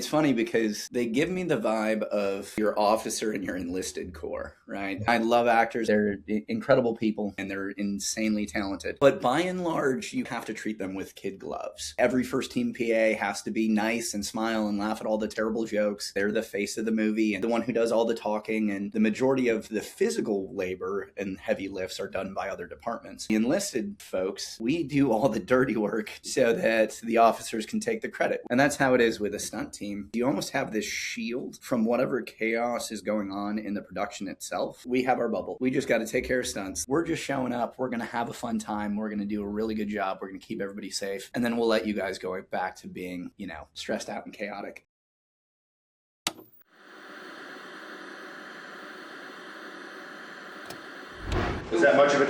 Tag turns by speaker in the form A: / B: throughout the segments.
A: it's funny because they give me the vibe of your officer and your enlisted corps, right? I love actors. They're incredible people and they're insanely talented. But by and large, you have to treat them with kid gloves. Every first team PA has to be nice and smile and laugh at all the terrible jokes. They're the face of the movie and the one who does all the talking, and the majority of the physical labor and heavy lifts are done by other departments. The enlisted folks, we do all the dirty work so that the officers can take the credit. And that's how it is with a stunt team. You almost have this shield from whatever chaos is going on in the production itself. We have our bubble. We just got to take care of stunts. We're just showing up. We're going to have a fun time. We're going to do a really good job. We're going to keep everybody safe. And then we'll let you guys go back to being, stressed out and chaotic.
B: That's not much of a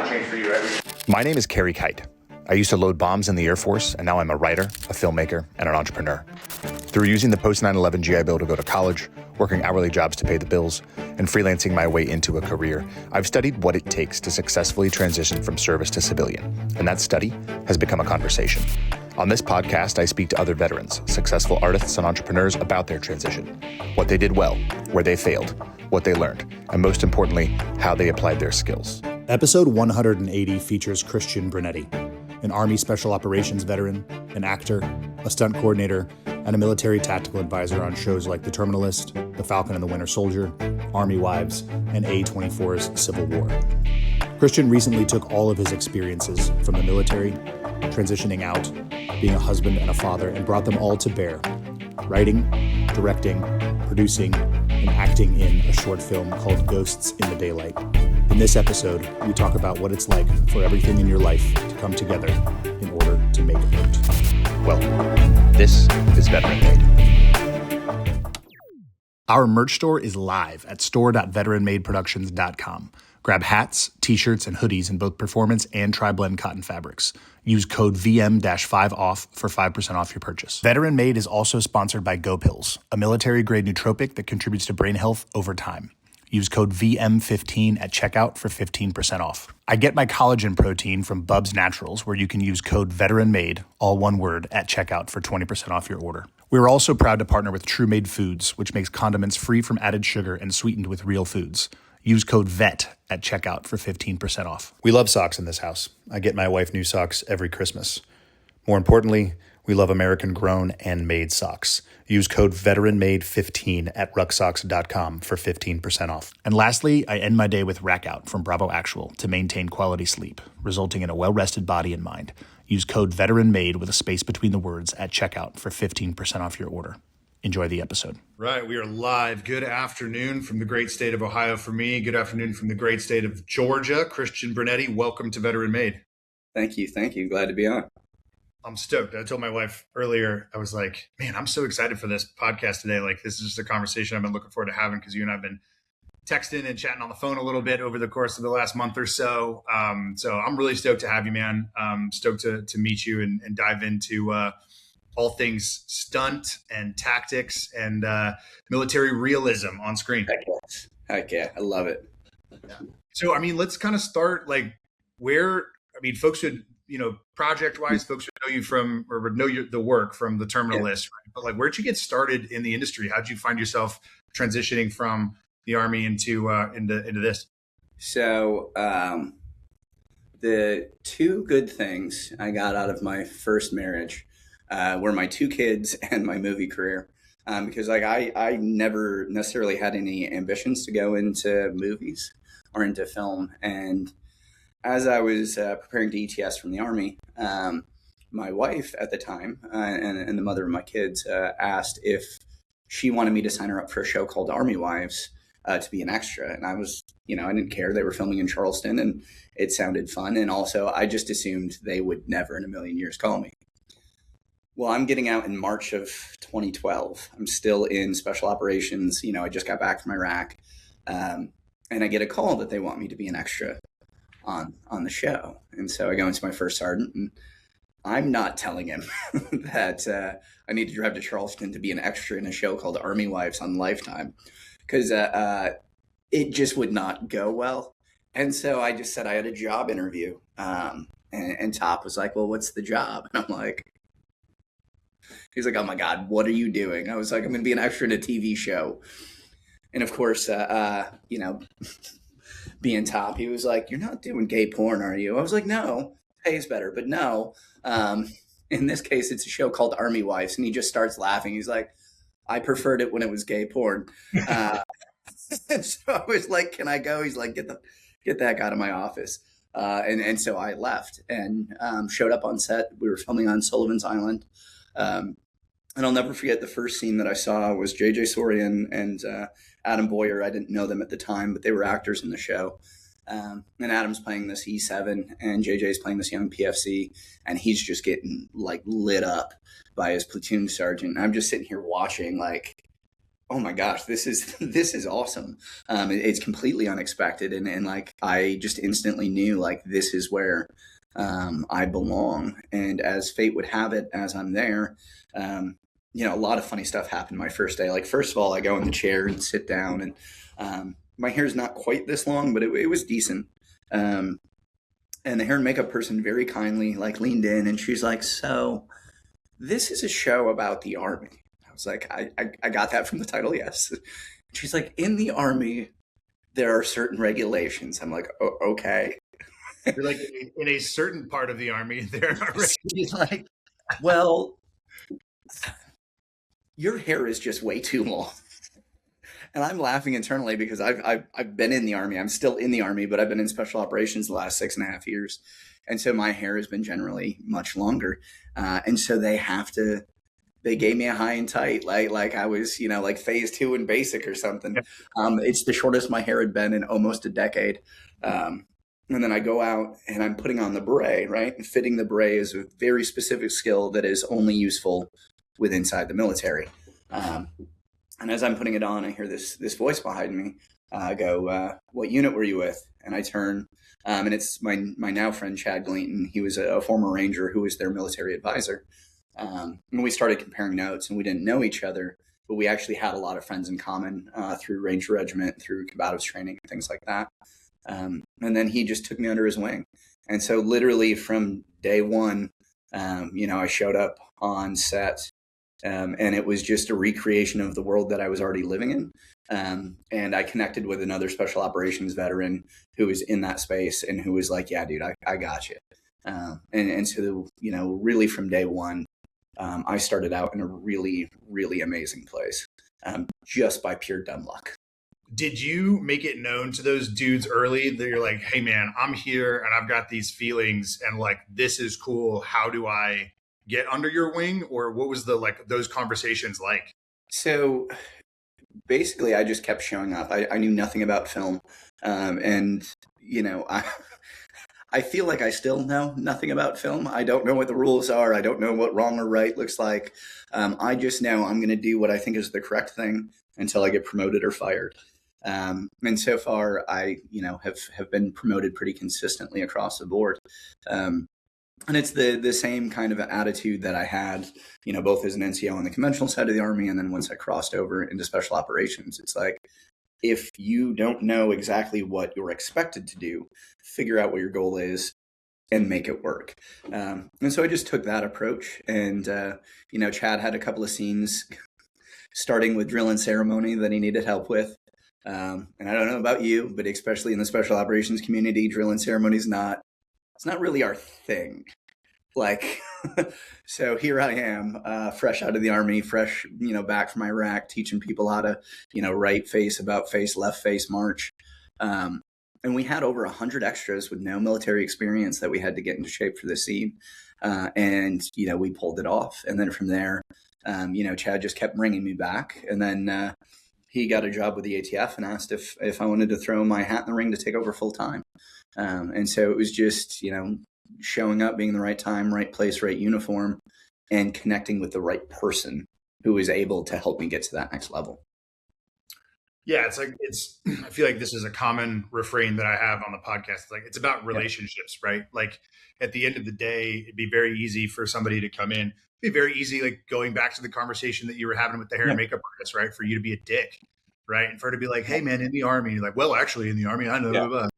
B: change for you, right?
C: My name is Carey Kight. I used to load bombs in the Air Force, and now I'm a writer, a filmmaker, and an entrepreneur. Through using the post 9/11 GI Bill to go to college, working hourly jobs to pay the bills, and freelancing my way into a career, I've studied what it takes to successfully transition from service to civilian, and that study has become a conversation. On this podcast, I speak to other veterans, successful artists, and entrepreneurs about their transition, what they did well, where they failed, what they learned, and most importantly, how they applied their skills.
D: Episode 180 features Christian Brunetti, an Army Special Operations veteran, an actor, a stunt coordinator, and a military tactical advisor on shows like The Terminalist, The Falcon and the Winter Soldier, Army Wives, and A24's Civil War. Christian recently took all of his experiences from the military, transitioning out, being a husband and a father, and brought them all to bear, writing, directing, producing, and acting in a short film called Ghosts in the Daylight. In this episode, we talk about what it's like for everything in your life to come together in order to make art.
C: Welcome. This is Veteran Made.
D: Our merch store is live at store.veteranmadeproductions.com. Grab hats, t-shirts, and hoodies in both performance and tri-blend cotton fabrics. Use code VM-5OFF for 5% off your purchase. Veteran Made is also sponsored by GoPills, a military-grade nootropic that contributes to brain health over time. Use code VM15 at checkout for 15% off. I get my collagen protein from Bubs Naturals, where you can use code VETERANMADE, all one word, at checkout for 20% off your order. We're also proud to partner with True Made Foods, which makes condiments free from added sugar and sweetened with real foods. Use code VET at checkout for 15% off. We love socks in this house. I get my wife new socks every Christmas. More importantly, we love American-grown and made socks. Use code VETERANMADE15 at rucksocks.com for 15% off. And lastly, I end my day with Rack Out from Bravo Actual to maintain quality sleep, resulting in a well-rested body and mind. Use code VETERANMADE with a space between the words at checkout for 15% off your order. Enjoy the episode.
B: Right, we are live. Good afternoon from the great state of Ohio for me. Good afternoon from the great state of Georgia. Christian Brunetti, welcome to Veteran Made.
A: Thank you. Glad to be on.
B: I'm stoked. I told my wife earlier, I was like, man, I'm so excited for this podcast today. Like, this is just a conversation I've been looking forward to having because you and I have been texting and chatting on the phone a little bit over the course of the last month or so. So I'm really stoked to have you, man. Stoked to meet you and dive into all things stunt and tactics and military realism on screen.
A: Heck yeah. I love it.
B: Yeah. So, I mean, let's kind of start like folks would, project wise, folks would know you from, or would know the work from The Terminalist, right? But like, where'd you get started in the industry? How'd you find yourself transitioning from the Army into this?
A: So, the two good things I got out of my first marriage were my two kids and my movie career. Because like I never necessarily had any ambitions to go into movies or into film. And as I was preparing to ETS from the Army, my wife at the time and the mother of my kids asked if she wanted me to sign her up for a show called Army Wives to be an extra. And I was, I didn't care. They were filming in Charleston and it sounded fun. And also I just assumed they would never in a million years call me. Well, I'm getting out in March of 2012. I'm still in special operations. I just got back from Iraq. And I get a call that they want me to be an extra on the show. And so I go into my first sergeant and I'm not telling him that I need to drive to Charleston to be an extra in a show called Army Wives on Lifetime because it just would not go well. And so I just said I had a job interview. And Top was like, well, what's the job? And I'm like, He's like, oh my God, what are you doing? I was like, I'm going to be an extra in a TV show. And of course, being top, he was like, you're not doing gay porn, are you? I was like, no, pays better, but no. In this case, it's a show called Army Wives. And he just starts laughing. He's like, I preferred it when it was gay porn. So I was like, can I go? He's like, get the heck out of my office. And so I left and showed up on set. We were filming on Sullivan's Island. And I'll never forget the first scene that I saw was J.J. Sorian and Adam Boyer. I didn't know them at the time, but they were actors in the show. And Adam's playing this E7 and JJ's playing this young PFC, and he's just getting like lit up by his platoon sergeant. I'm just sitting here watching like, oh my gosh, this is awesome. It's completely unexpected. And like, I just instantly knew like, this is where I belong. And as fate would have it, as I'm there, a lot of funny stuff happened my first day. Like, first of all, I go in the chair and sit down, and my hair's not quite this long, but it was decent. And the hair and makeup person very kindly like leaned in, and she's like, so this is a show about the Army. I was like, I got that from the title, yes. She's like, in the Army, there are certain regulations. I'm like, oh, okay.
B: You're like, in a certain part of the Army, there are regulations.
A: She's like, well, your hair is just way too long. And I'm laughing internally because I've been in the Army. I'm still in the Army, but I've been in special operations the last 6.5 years. And so my hair has been generally much longer. And so they gave me a high and tight, like I was, like phase 2 in basic or something. It's the shortest my hair had been in almost a decade. And then I go out and I'm putting on the beret, right? And fitting the beret is a very specific skill that is only useful with inside the military. And as I'm putting it on, I hear this voice behind me. I go, what unit were you with? And I turn, and it's my now friend, Chad Gleaton. He was a former Ranger who was their military advisor. And we started comparing notes, and we didn't know each other, but we actually had a lot of friends in common through Ranger Regiment, through combatives training, and things like that. And then he just took me under his wing. And so literally from day one, I showed up on set. And it was just a recreation of the world that I was already living in. And I connected with another special operations veteran who was in that space and who was like, yeah, dude, I got you. And so, really from day one, I started out in a really, really amazing place, just by pure dumb luck.
B: Did you make it known to those dudes early that you're like, hey man, I'm here and I've got these feelings and like, this is cool. How do I get under your wing? Or what was those conversations like?
A: So basically I just kept showing up. I knew nothing about film. And I feel like I still know nothing about film. I don't know what the rules are. I don't know what wrong or right looks like. I just know I'm going to do what I think is the correct thing until I get promoted or fired. And so far I, have been promoted pretty consistently across the board. And it's the same kind of attitude that I had, both as an NCO on the conventional side of the Army. And then once I crossed over into special operations, it's like, if you don't know exactly what you're expected to do, figure out what your goal is and make it work. And so I just took that approach. And, Chad had a couple of scenes starting with drill and ceremony that he needed help with. And I don't know about you, but especially in the special operations community, drill and ceremony is it's not really our thing. Like, so here I am, fresh out of the Army, fresh, back from Iraq, teaching people how to, right face, about face, left face, march. And we had over 100 extras with no military experience that we had to get into shape for this scene. And, we pulled it off. And then from there, Chad just kept bringing me back. And then he got a job with the ATF and asked if I wanted to throw my hat in the ring to take over full time. And so it was just, showing up, being in the right time, right place, right uniform, and connecting with the right person who was able to help me get to that next level.
B: Yeah, I feel like this is a common refrain that I have on the podcast. It's about relationships, right? Like at the end of the day, it'd be very easy for somebody to come in. It'd be very easy, like going back to the conversation that you were having with the hair and makeup artist, right? For you to be a dick, right? And for her to be like, hey man, in the Army, you're like, well, actually in the Army, I know. Blah, blah.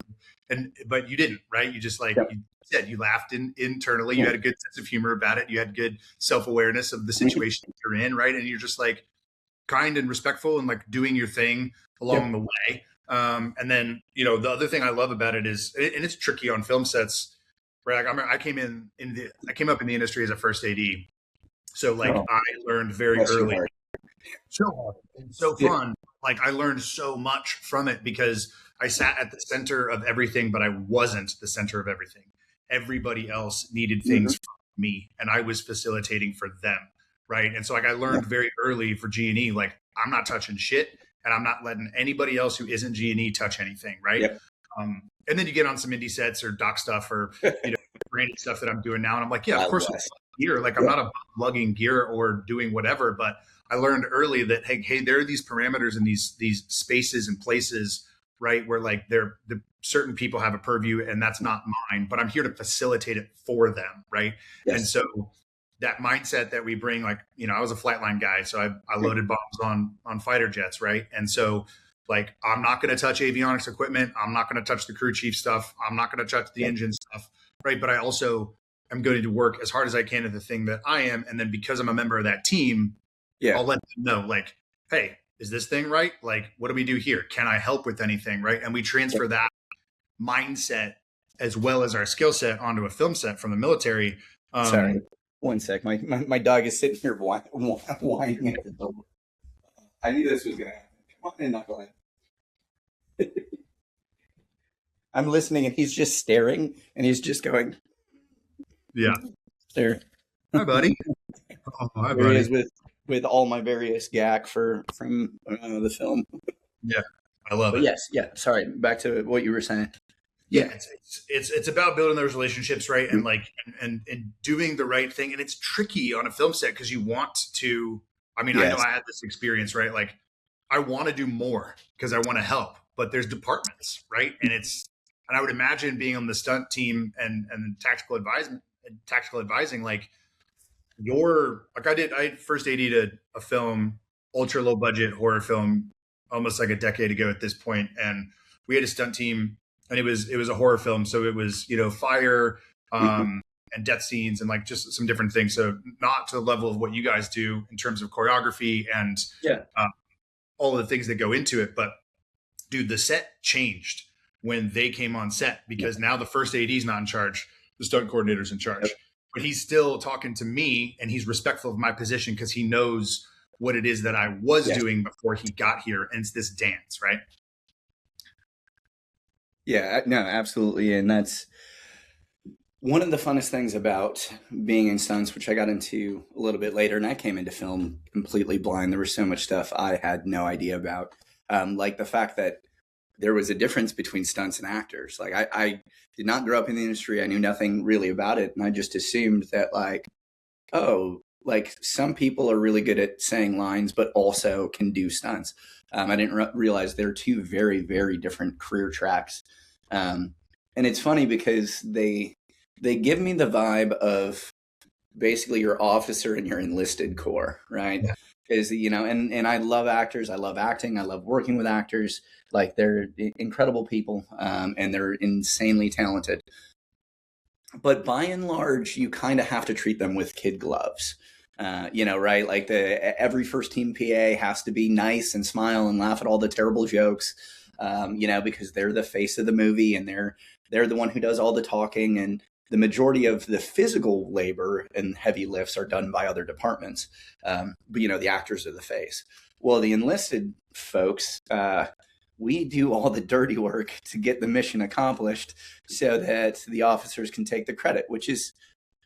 B: but you didn't, right? You just like
A: Yep.
B: you said, you laughed internally. You had a good sense of humor about it. You had good self-awareness of the situation you're in, right? And you're just like kind and respectful and like doing your thing along the way. And then, the other thing I love about it is, and it's tricky on film sets, where like I came up in the industry as a first AD. So like I learned very early. So hard and so fun. Like I learned so much from it because I sat at the center of everything, but I wasn't the center of everything. Everybody else needed things from me, and I was facilitating for them, right? And so like I learned very early for G&E, like I'm not touching shit, and I'm not letting anybody else who isn't G&E touch anything, right?
A: Yep.
B: And then you get on some indie sets or doc stuff or branding stuff that I'm doing now, and I'm like, yeah, of course, gear. Like I'm not about lugging gear or doing whatever, but I learned early that hey, there are these parameters and these spaces and places, right, where like the certain people have a purview and that's not mine, but I'm here to facilitate it for them, right? Yes. And so that mindset that we bring, like, I was a flightline guy, so I loaded bombs on fighter jets, right? And so like I'm not going to touch avionics equipment, I'm not going to touch the crew chief stuff, I'm not going to touch the engine stuff, right? But I also am going to work as hard as I can at the thing that I am, and then because I'm a member of that team, I'll let them know, like, hey, is this thing right? Like, what do we do here? Can I help with anything, right? And we transfer that mindset as well as our skill set onto a film set from the military.
A: Sorry, one sec. My dog is sitting here whining at the door. I knew this was going to happen. Come on in, Knucklehead. I'm listening, and he's just staring, and he's just going.
B: Yeah.
A: There.
B: Hi, buddy.
A: Oh, hi, buddy. There he is with all my various gack from the film.
B: Yeah, I love it.
A: Yes, yeah. Sorry, back to what you were saying.
B: Yeah, it's about building those relationships, right? And like and doing the right thing. And it's tricky on a film set because you want to. I mean, I know I had this experience, right? Like I want to do more because I want to help, but there's departments, right? And I would imagine being on the stunt team and tactical advising, like. I first AD'd a film, ultra low budget horror film, almost like a decade ago at this point, and we had a stunt team, and it was a horror film, so it was fire and death scenes and like just some different things. So not to the level of what you guys do in terms of choreography and all of the things that go into it, but dude, the set changed when they came on set because now the first AD is not in charge, the stunt coordinator's in charge. But he's still talking to me and he's respectful of my position because he knows what it is that I was doing before he got here. And it's this dance, right?
A: Yeah, no, absolutely. And that's one of the funnest things about being in stunts, which I got into a little bit later. And I came into film completely blind. There was so much stuff I had no idea about. Like the fact that there was a difference between stunts and actors. Like I did not grow up in the industry. I knew nothing really about it. And I just assumed that some people are really good at saying lines, but also can do stunts. I didn't realize they're two very, very different career tracks. And it's funny because they give me the vibe of basically your officer and your enlisted corps, right? Because, and I love actors. I love acting. I love working with actors. Like they're incredible people and they're insanely talented. But by and large, you kind of have to treat them with kid gloves, right? Like every first team PA has to be nice and smile and laugh at all the terrible jokes, because they're the face of the movie and they're the one who does all the talking, and the majority of the physical labor and heavy lifts are done by other departments. But the actors are the face. Well, the enlisted folks, we do all the dirty work to get the mission accomplished so that the officers can take the credit,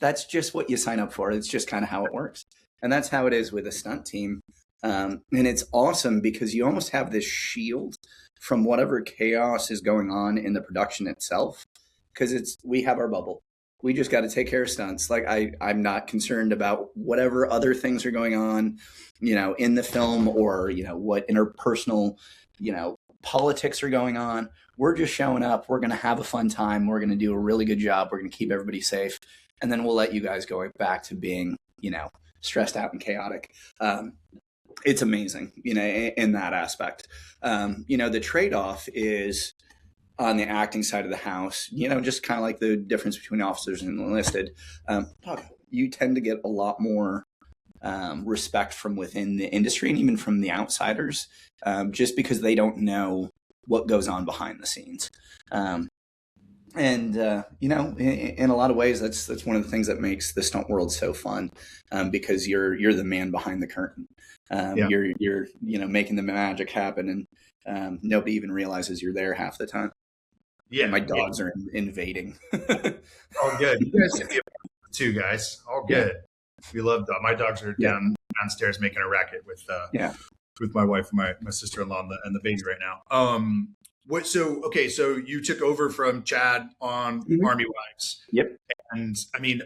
A: that's just what you sign up for. It's just kind of how it works. And that's how it is with a stunt team. And it's awesome because you almost have this shield from whatever chaos is going on in the production itself, because we have our bubble. We just got to take care of stunts. Like I'm not concerned about whatever other things are going on, in the film or, what interpersonal, politics are going on. We're just showing up. We're going to have a fun time. We're going to do a really good job. We're going to keep everybody safe. And then we'll let you guys go back to being, stressed out and chaotic. It's amazing, in that aspect. The trade-off is on the acting side of the house, just kind of like the difference between officers and enlisted, you tend to get a lot more respect from within the industry and even from the outsiders, just because they don't know what goes on behind the scenes. In a lot of ways, that's one of the things that makes the stunt world so fun, because you're the man behind the curtain. You're making the magic happen, and nobody even realizes you're there half the time. Yeah, and my dogs are invading.
B: All good. You guys should be too, guys. All good. We love dogs. My dogs are downstairs making a racket with my wife and my sister-in-law and the baby right now. So you took over from Chad on Army Wives.
A: Yep.
B: And I mean,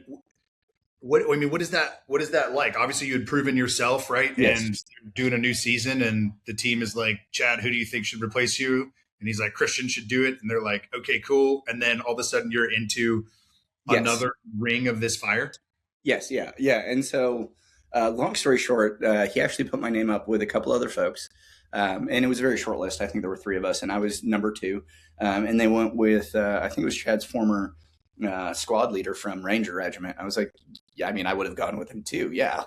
B: what is that like? Obviously you had proven yourself, right?
A: Yes.
B: And you're doing a new season and the team is like, Chad, who do you think should replace you? And he's like, Christian should do it. And they're like, okay, cool. And then all of a sudden you're into another ring of this fire.
A: Yes. Yeah. Yeah. And so, long story short, he actually put my name up with a couple other folks. And it was a very short list. I think there were 3 of us and I was number 2. And they went with, I think it was Chad's former squad leader from Ranger Regiment. I was like, yeah, I mean, I would have gone with him too. Yeah.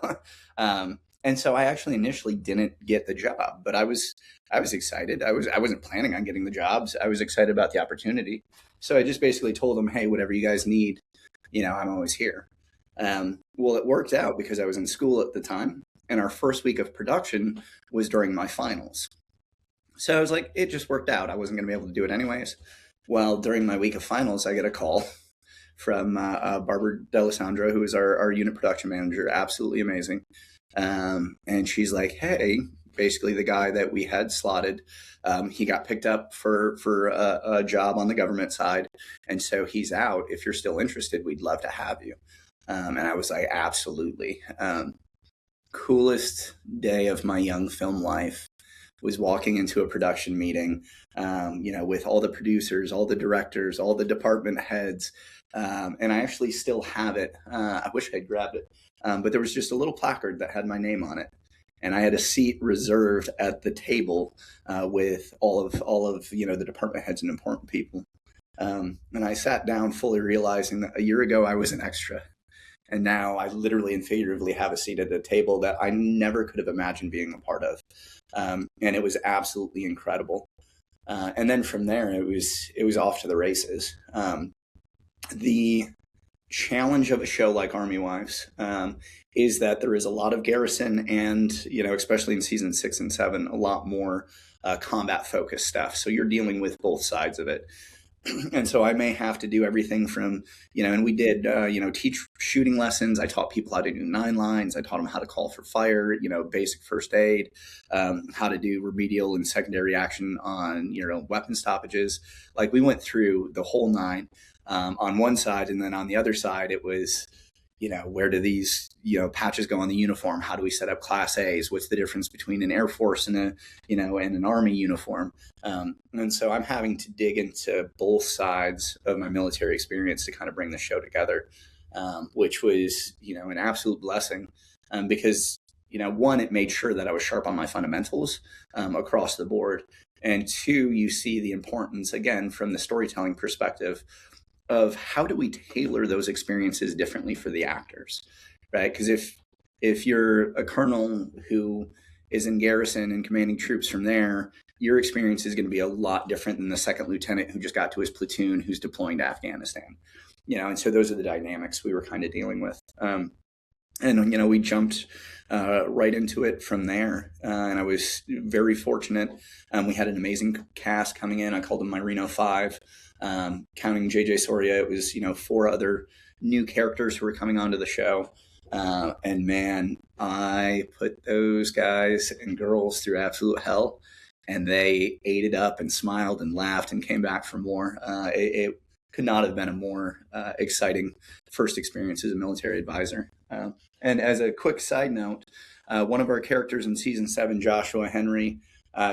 A: And so I actually initially didn't get the job, but I was excited. I wasn't planning on getting the jobs. I was excited about the opportunity. So I just basically told them, hey, whatever you guys need, I'm always here. Well, it worked out because I was in school at the time, and our first week of production was during my finals. So I was like, it just worked out. I wasn't going to be able to do it anyways. Well, during my week of finals, I get a call from Barbara D'Alessandro, who is our unit production manager, absolutely amazing. And she's like, hey, basically the guy that we had slotted, he got picked up for a job on the government side. And so he's out. If you're still interested, we'd love to have you. And I was like, absolutely. Coolest day of my young film life was walking into a production meeting, with all the producers, all the directors, all the department heads. And I actually still have it. I wish I'd grabbed it. But there was just a little placard that had my name on it. And I had a seat reserved at the table with all of the department heads and important people. And I sat down fully realizing that a year ago I was an extra. And now I literally and figuratively have a seat at a table that I never could have imagined being a part of. And it was absolutely incredible. And then from there, it was off to the races. The challenge of a show like Army Wives is that there is a lot of garrison and, especially in season 6 and 7, a lot more combat focused stuff. So you're dealing with both sides of it. And so I may have to do everything from, and we did, teach shooting lessons. I taught people how to do 9 lines. I taught them how to call for fire, basic first aid, how to do remedial and secondary action on, weapon stoppages. Like we went through the whole 9 on one side. And then on the other side, it was, where do these, patches go on the uniform? How do we set up class A's? What's the difference between an Air Force and and an Army uniform? And so I'm having to dig into both sides of my military experience to kind of bring the show together, which was, an absolute blessing because, one, it made sure that I was sharp on my fundamentals across the board. And 2, you see the importance, again, from the storytelling perspective of how do we tailor those experiences differently for the actors, right? Because if you're a colonel who is in garrison and commanding troops from there, your experience is going to be a lot different than the second lieutenant who just got to his platoon who's deploying to Afghanistan. And so those are the dynamics we were kind of dealing with. And we jumped right into it from there. And I was very fortunate. We had an amazing cast coming in. I called them my Reno 5. Counting JJ Soria, it was 4 other new characters who were coming onto the show, and man, I put those guys and girls through absolute hell, and they ate it up and smiled and laughed and came back for more. It could not have been a more exciting first experience as a military advisor. And as a quick side note, one of our characters in season 7, Joshua Henry,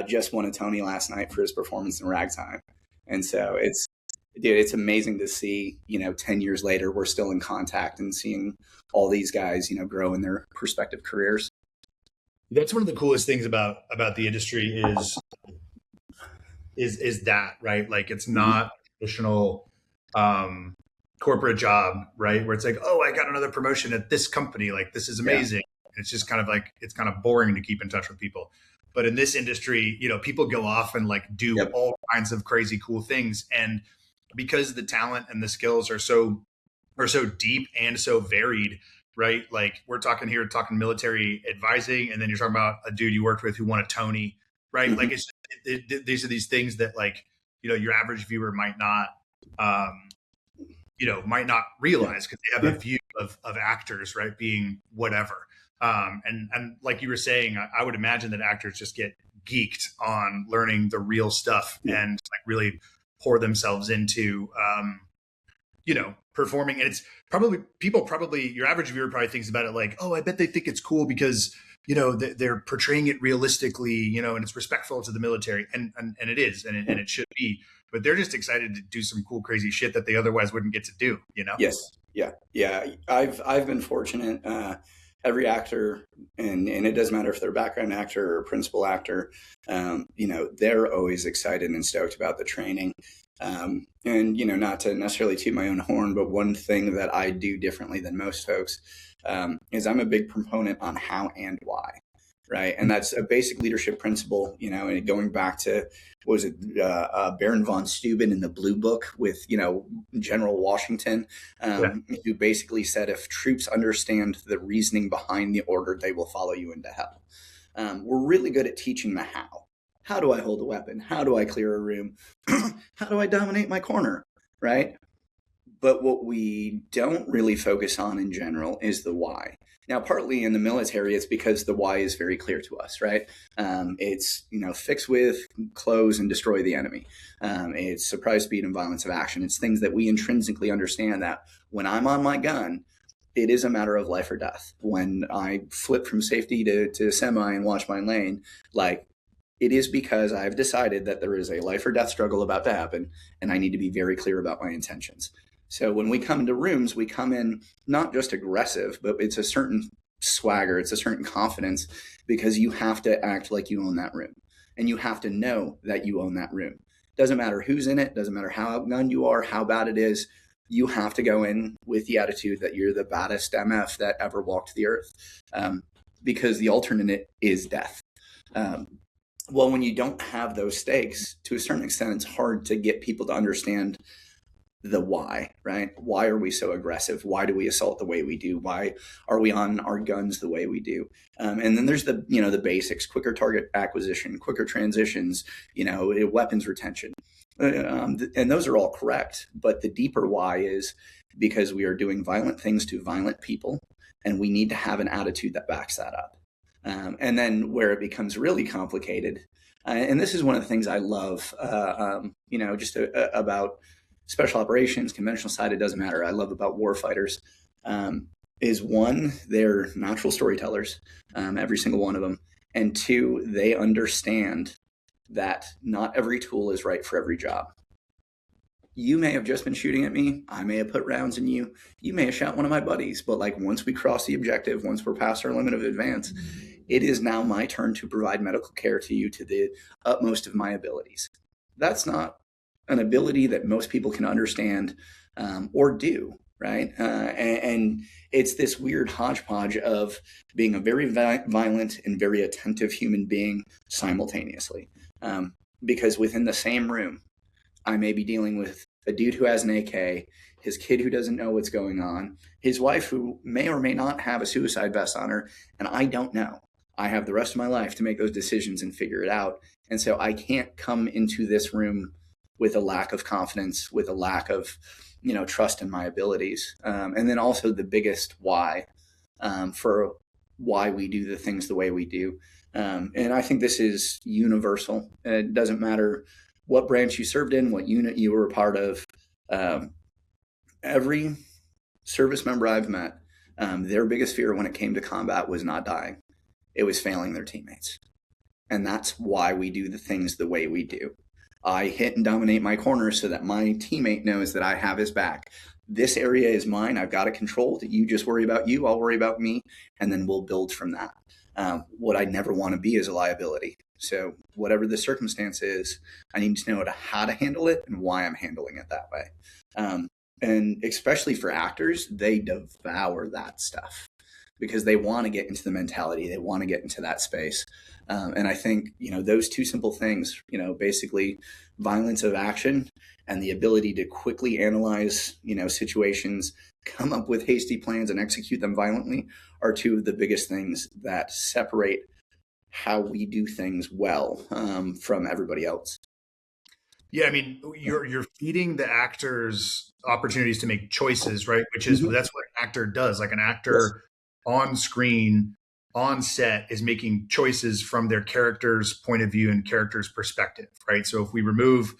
A: just won a Tony last night for his performance in Ragtime. And so it's amazing to see, 10 years later, we're still in contact and seeing all these guys, grow in their respective careers.
B: That's one of the coolest things about the industry is is that, right? Like it's not a traditional corporate job, right? Where it's like, oh, I got another promotion at this company. Like this is amazing. Yeah. It's just kind of like, it's kind of boring to keep in touch with people. But in this industry, you know, people go off and like do all kinds of crazy cool things. And because the talent and the skills are so deep and so varied, right? Like we're talking military advising, and then you're talking about a dude you worked with who won a Tony, right? Mm-hmm. Like these are these things that like, you know, your average viewer might not, might not realize because they have a view of actors, right, being whatever. And like you were saying, I would imagine that actors just get geeked on learning the real stuff and like really pour themselves into, performing. And it's probably your average viewer probably thinks about it like, oh, I bet they think it's cool because, you know, they're portraying it realistically, you know, and it's respectful to the military. And it is, and it should be, but they're just excited to do some cool, crazy shit that they otherwise wouldn't get to do, you know?
A: Yes. Yeah. Yeah. I've been fortunate. Every actor, and it doesn't matter if they're a background actor or principal actor, they're always excited and stoked about the training. And, not to necessarily toot my own horn, but one thing that I do differently than most folks is I'm a big proponent on how and why, right? And that's a basic leadership principle, and going back to, Baron von Steuben in the Blue Book with, General Washington, who basically said, if troops understand the reasoning behind the order, they will follow you into hell. We're really good at teaching the how. How do I hold a weapon? How do I clear a room? How do I dominate my corner, right? But what we don't really focus on in general is the why. Now, partly in the military, it's because the why is very clear to us, right? It's, fix with, close, and destroy the enemy. It's surprise, speed, and violence of action. It's things that we intrinsically understand that when I'm on my gun, it is a matter of life or death. When I flip from safety to semi and watch my lane, like, it is because I've decided that there is a life or death struggle about to happen, and I need to be very clear about my intentions. So when we come into rooms, we come in not just aggressive, but it's a certain swagger, it's a certain confidence, because you have to act like you own that room, and you have to know that you own that room. Doesn't matter who's in it, doesn't matter how outgunned you are, how bad it is, you have to go in with the attitude that you're the baddest MF that ever walked the earth, because the alternate is death. Well, when you don't have those stakes, to a certain extent, it's hard to get people to understand the why, right? Why are we so aggressive? Why do we assault the way we do? Why are we on our guns the way we do? And then there's the basics: quicker target acquisition, quicker transitions, weapons retention. And those are all correct. But the deeper why is because we are doing violent things to violent people, and we need to have an attitude that backs that up. And then where it becomes really complicated, and this is one of the things I love, about special operations, conventional side, it doesn't matter. I love about war fighters, is one, they're natural storytellers, every single one of them. And two, they understand that not every tool is right for every job. You may have just been shooting at me. I may have put rounds in you. You may have shot one of my buddies. But like once we cross the objective, once we're past our limit of advance, it is now my turn to provide medical care to you to the utmost of my abilities. That's not an ability that most people can understand or do, right? And it's this weird hodgepodge of being a very violent and very attentive human being simultaneously. Because within the same room, I may be dealing with a dude who has an AK, his kid who doesn't know what's going on, his wife who may or may not have a suicide vest on her, and I don't know. I have the rest of my life to make those decisions and figure it out. And so I can't come into this room with a lack of confidence, with a lack of, trust in my abilities. And then also the biggest why for why we do the things the way we do. And I think this is universal. It doesn't matter what branch you served in, what unit you were a part of. Every service member I've met, their biggest fear when it came to combat was not dying. It was failing their teammates. And that's why we do the things the way we do. I hit and dominate my corner so that my teammate knows that I have his back. This area is mine. I've got it controlled. You just worry about you. I'll worry about me. And then we'll build from that. What I never want to be is a liability. So whatever the circumstance is, I need to know how to handle it and why I'm handling it that way. And especially for actors, they devour that stuff because they want to get into the mentality. They want to get into that space. And I think, those two simple things, basically violence of action and the ability to quickly analyze, situations, come up with hasty plans and execute them violently are two of the biggest things that separate how we do things well from everybody else.
B: Yeah, I mean, you're feeding the actors opportunities to make choices, right? Which is that's what an actor does. Like an actor on screen, on set, is making choices from their character's point of view and character's perspective, right? So if we remove,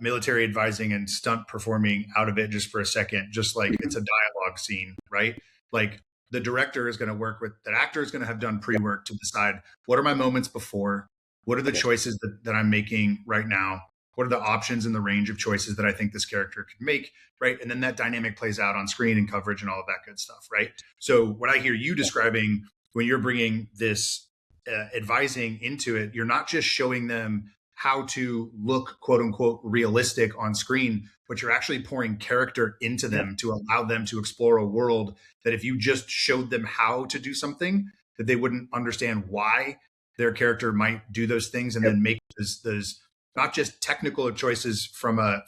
B: military advising and stunt performing out of it just for a second, just like it's a dialogue scene, right? Like the director is going to work with that actor is going to have done pre-work to decide what are my moments before. What are the choices that I'm making right now? What are the options in the range of choices that I think this character could make, right? And then that dynamic plays out on screen and coverage and all of that good stuff, right? So what I hear you describing when you're bringing this advising into it, you're not just showing them how to look, quote unquote, realistic on screen, but you're actually pouring character into them to allow them to explore a world that if you just showed them how to do something, that they wouldn't understand why their character might do those things, and then make those not just technical choices from a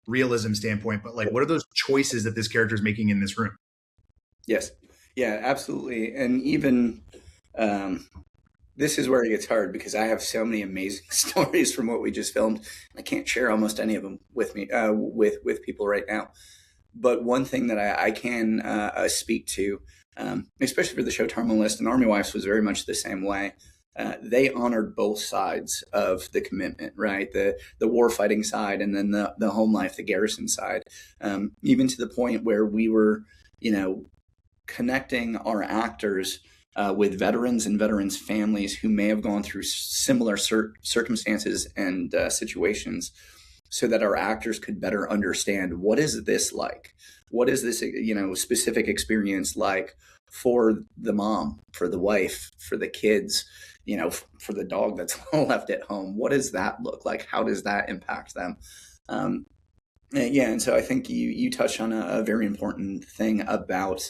B: realism standpoint, but like what are those choices that this character is making in this room?
A: Yes. Yeah, absolutely. And even this is where it gets hard because I have so many amazing stories from what we just filmed. I can't share almost any of them with me with people right now. But one thing that I can speak to, especially for the show Tarma List and Army Wives, was very much the same way. They honored both sides of the commitment, right? The war fighting side and then the home life, the garrison side, even to the point where we were, connecting our actors with veterans and veterans' families who may have gone through similar circumstances and situations, so that our actors could better understand what is this like? What is this, specific experience like for the mom, for the wife, for the kids, for the dog that's left at home? What does that look like? How does that impact them? And so I think you touched on a very important thing about,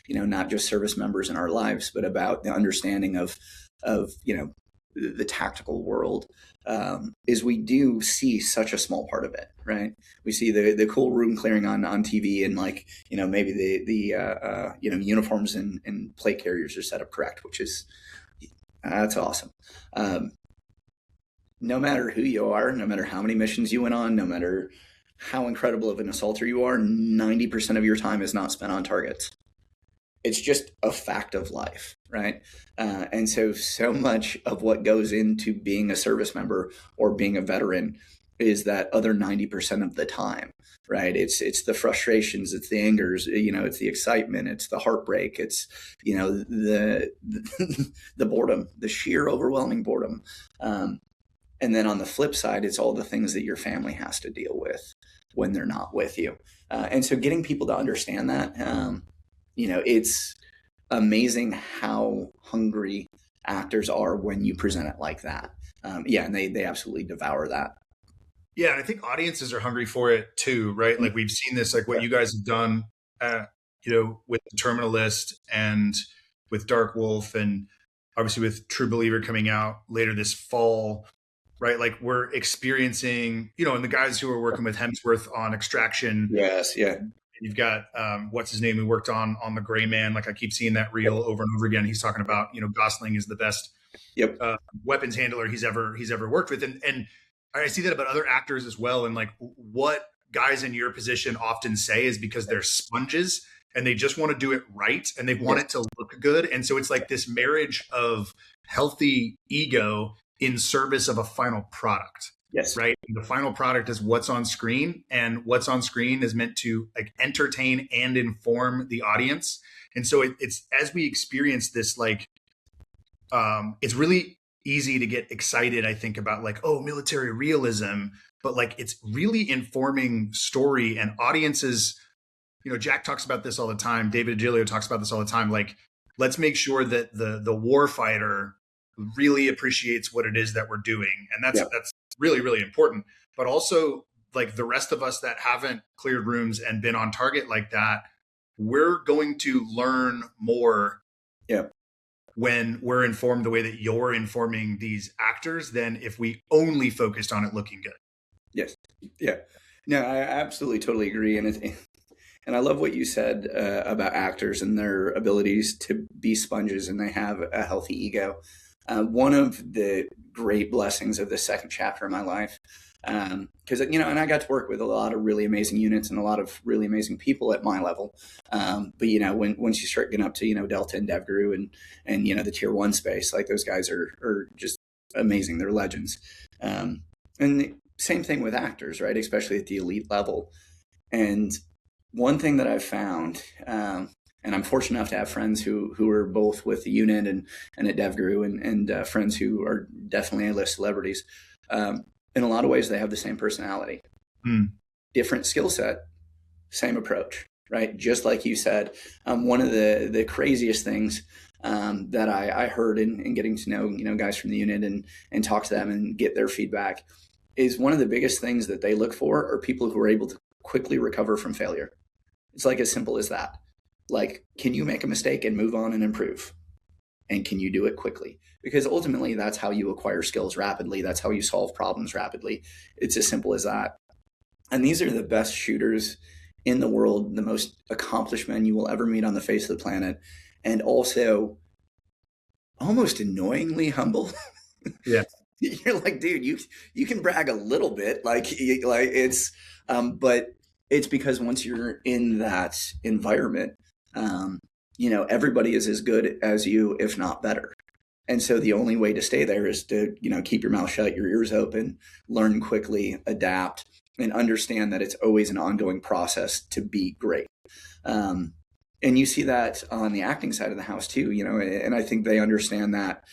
A: not just service members in our lives, but about the understanding of the tactical world. Is we do see such a small part of it, right? We see the cool room clearing on TV, and maybe the uniforms and plate carriers are set up correct, which is that's awesome. No matter who you are, no matter how many missions you went on, no matter how incredible of an assaulter you are, 90% of your time is not spent on targets. It's just a fact of life, right? And so much of what goes into being a service member or being a veteran is that other 90% of the time, right? It's the frustrations, it's the angers, it's the excitement, it's the heartbreak, it's, the boredom, the sheer overwhelming boredom. And then on the flip side, it's all the things that your family has to deal with when they're not with you. And so getting people to understand that, it's amazing how hungry actors are when you present it like that. And they absolutely devour that.
B: Yeah, and I think audiences are hungry for it too, right? Like we've seen this, like what you guys have done, with the Terminal List and with Dark Wolf, and obviously with True Believer coming out later this fall, right? Like we're experiencing, and the guys who are working with Hemsworth on Extraction.
A: Yes, yeah.
B: You've got what's his name who worked on The Gray Man. Like I keep seeing that reel over and over again. He's talking about Gosling is the best weapons handler he's ever worked with, and I see that about other actors as well. And like what guys in your position often say is because they're sponges and they just want to do it right and they want it to look good. And so it's like this marriage of healthy ego in service of a final product.
A: Yes.
B: Right. And the final product is what's on screen, and what's on screen is meant to like entertain and inform the audience. And so it's as we experience this, like, it's really easy to get excited, I think, about like, oh, military realism, but like it's really informing story and audiences. Jack talks about this all the time. David Agilia talks about this all the time. Like let's make sure that the war fighter really appreciates what it is that we're doing. And that's really, really important. But also, like the rest of us that haven't cleared rooms and been on target like that, we're going to learn more when we're informed the way that you're informing these actors than if we only focused on it looking good.
A: Yes. Yeah. No, I absolutely totally agree. And I love what you said about actors and their abilities to be sponges, and they have a healthy ego. One of the great blessings of the second chapter of my life, because, and I got to work with a lot of really amazing units and a lot of really amazing people at my level. But, once you start getting up to, Delta and DevGru and the tier 1 space, like those guys are just amazing. They're legends. And the same thing with actors, right? Especially at the elite level. And one thing that I've found, and I'm fortunate enough to have friends who are both with the unit and at DevGru and friends who are definitely A-list celebrities. In a lot of ways, they have the same personality, different skill set, same approach, right? Just like you said, one of the craziest things that I heard in getting to know, guys from the unit and talk to them and get their feedback is one of the biggest things that they look for are people who are able to quickly recover from failure. It's like as simple as that. Like, can you make a mistake and move on and improve? And can you do it quickly? Because ultimately, that's how you acquire skills rapidly. That's how you solve problems rapidly. It's as simple as that. And these are the best shooters in the world, the most accomplished men you will ever meet on the face of the planet. And also almost annoyingly humble.
B: Yeah.
A: You're like, dude, you can brag a little bit, like it's, but it's because once you're in that environment, everybody is as good as you, if not better. And so the only way to stay there is to, keep your mouth shut, your ears open, learn quickly, adapt, and understand that it's always an ongoing process to be great. And you see that on the acting side of the house too, and I think they understand that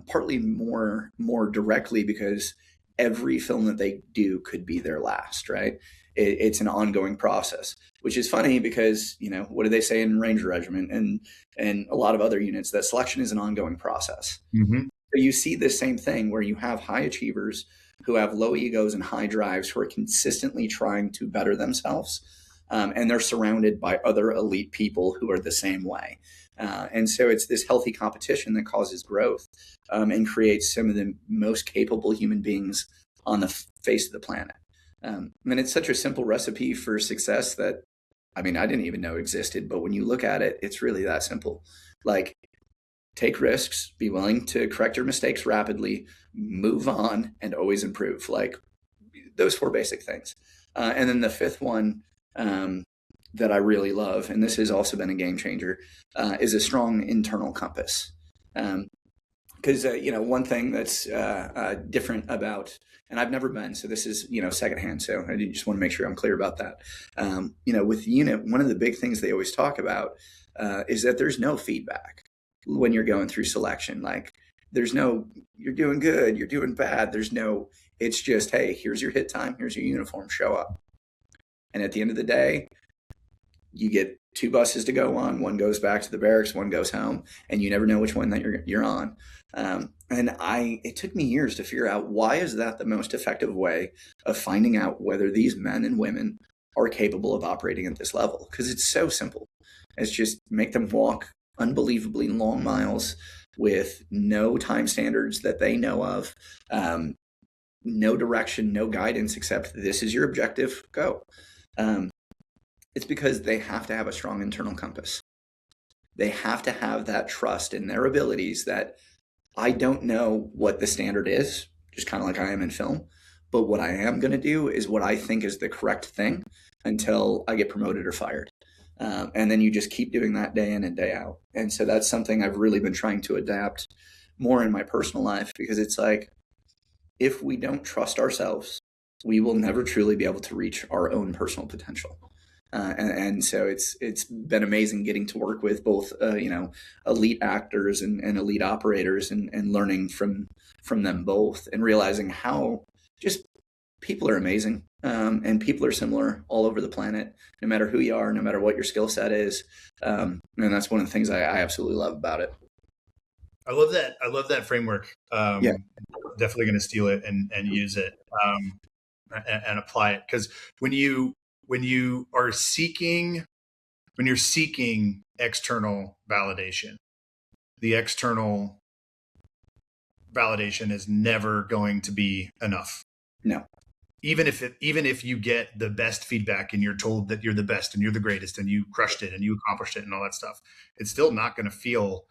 A: partly more directly because every film that they do could be their last, right? It's an ongoing process, which is funny because, what do they say in Ranger Regiment and a lot of other units, that selection is an ongoing process.
B: Mm-hmm.
A: So you see this same thing where you have high achievers who have low egos and high drives who are consistently trying to better themselves. And they're surrounded by other elite people who are the same way. And so it's this healthy competition that causes growth and creates some of the most capable human beings on the face of the planet. And it's such a simple recipe for success that, I didn't even know existed. But when you look at it, it's really that simple. Like, take risks, be willing to correct your mistakes rapidly, move on, and always improve. Like those 4 basic things. And then the fifth one, that I really love, and this has also been a game changer, is a strong internal compass. Because, one thing that's different about, and I've never been, so this is, secondhand. So I just want to make sure I'm clear about that. With the unit, one of the big things they always talk about is that there's no feedback when you're going through selection. Like, there's no, you're doing good, you're doing bad. It's just, hey, here's your hit time, here's your uniform, show up. And at the end of the day, you get 2 buses to go on. One goes back to the barracks, one goes home, and you never know which one that you're on. It took me years to figure out, why is that the most effective way of finding out whether these men and women are capable of operating at this level? Because it's so simple. It's just make them walk unbelievably long miles with no time standards that they know of, no direction, no guidance, except this is your objective, go. It's because they have to have a strong internal compass. They have to have that trust in their abilities that I don't know what the standard is, just kind of like I am in film, but what I am going to do is what I think is the correct thing until I get promoted or fired. And then you just keep doing that day in and day out. And so that's something I've really been trying to adapt more in my personal life, because it's like, if we don't trust ourselves, we will never truly be able to reach our own personal potential. And so it's been amazing getting to work with both, elite actors and elite operators and learning from them both, and realizing how just people are amazing, and people are similar all over the planet, no matter who you are, no matter what your skill set is. And that's one of the things I absolutely love about it.
B: I love that. I love that framework.
A: Yeah.
B: Definitely going to steal it and use it and apply it. Because when you're seeking external validation, the external validation is never going to be enough.
A: No.
B: Even if you get the best feedback and you're told that you're the best and you're the greatest and you crushed it and you accomplished it and all that stuff, it's still not going to feel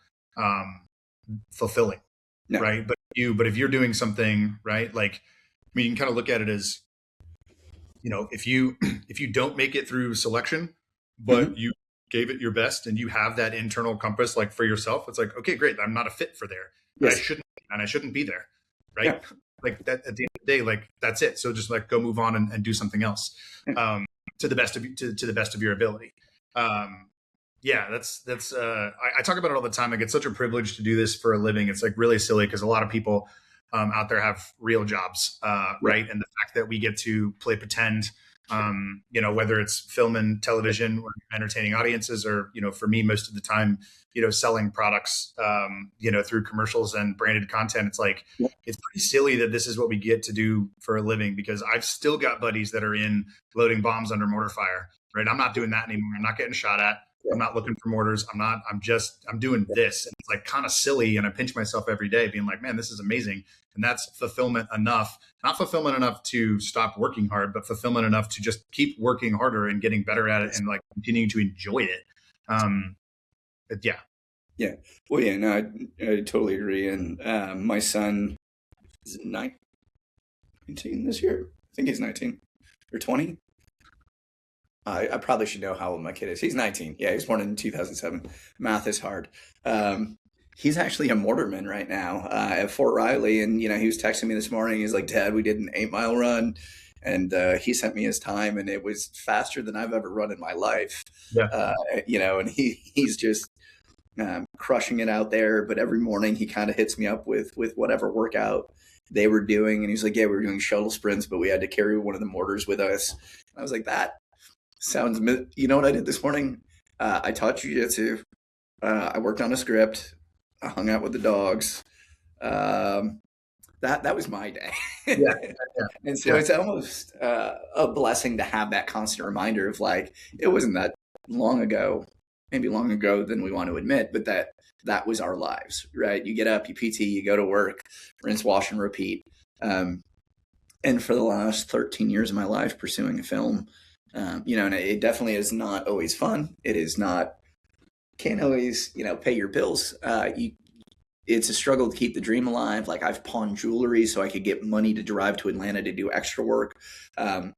B: fulfilling. No. Right. But if you're doing something right, like, I mean, you can kind of look at it as, if you don't make it through selection, but you gave it your best and you have that internal compass, like for yourself, it's like, okay, great. I'm not a fit for there. Yes. I shouldn't be there. Right. Yeah. Like that at the end of the day, like that's it. So just like go move on and do something else, to the best of your ability. Yeah, that's I talk about it all the time. Like it's such a privilege to do this for a living. It's like really silly because a lot of people out there have real jobs, right? And the fact that we get to play pretend, whether it's film and television or entertaining audiences, or for me, most of the time, selling products, through commercials and branded content. It's like it's pretty silly that this is what we get to do for a living, because I've still got buddies that are in loading bombs under mortar fire. Right? I'm not doing that anymore. I'm not getting shot at. I'm not looking for mortars. I'm doing this. And it's like kind of silly. And I pinch myself every day being like, man, this is amazing. And that's fulfillment enough, not fulfillment enough to stop working hard, but fulfillment enough to just keep working harder and getting better at it and like continuing to enjoy it. Yeah.
A: Yeah. Well, yeah, no, I totally agree. And my son is 19 this year. I think he's 19 or 20. I probably should know how old my kid is. He's 19. Yeah, he was born in 2007. Math is hard. He's actually a mortarman right now at Fort Riley. And, he was texting me this morning. He's like, Dad, we did an 8-mile run. And he sent me his time, and it was faster than I've ever run in my life. Yeah. And he's just crushing it out there. But every morning he kind of hits me up with whatever workout they were doing. And he's like, yeah, we were doing shuttle sprints, but we had to carry one of the mortars with us. And I was like, that sounds, you know what I did this morning? I taught jiu-jitsu. I worked on a script. I hung out with the dogs. That was my day. Yeah. And so it's almost a blessing to have that constant reminder of like, it wasn't that long ago, maybe longer ago than we want to admit, but that was our lives, right? You get up, you PT, you go to work, rinse, wash, and repeat. And for the last 13 years of my life pursuing a film, and it definitely is not always fun. It is not, can't always, pay your bills. It's a struggle to keep the dream alive. Like I've pawned jewelry so I could get money to drive to Atlanta to do extra work. And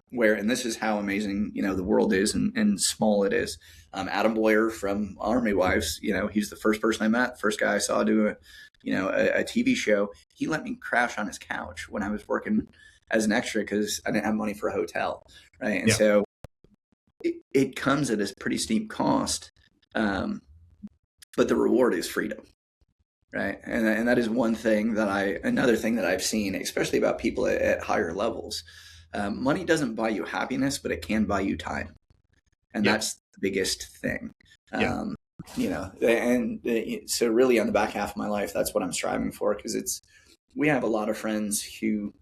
A: this is how amazing, the world is and small it is. Adam Boyer from Army Wives, he's the first person I met, first guy I saw do a TV show. He let me crash on his couch when I was working as an extra because I didn't have money for a hotel. Right. And so it comes at a pretty steep cost. But the reward is freedom. Right. And that is another thing that I've seen, especially about people at higher levels. Money doesn't buy you happiness, but it can buy you time. And that's the biggest thing. So really on the back half of my life, that's what I'm striving for, because we have a lot of friends who,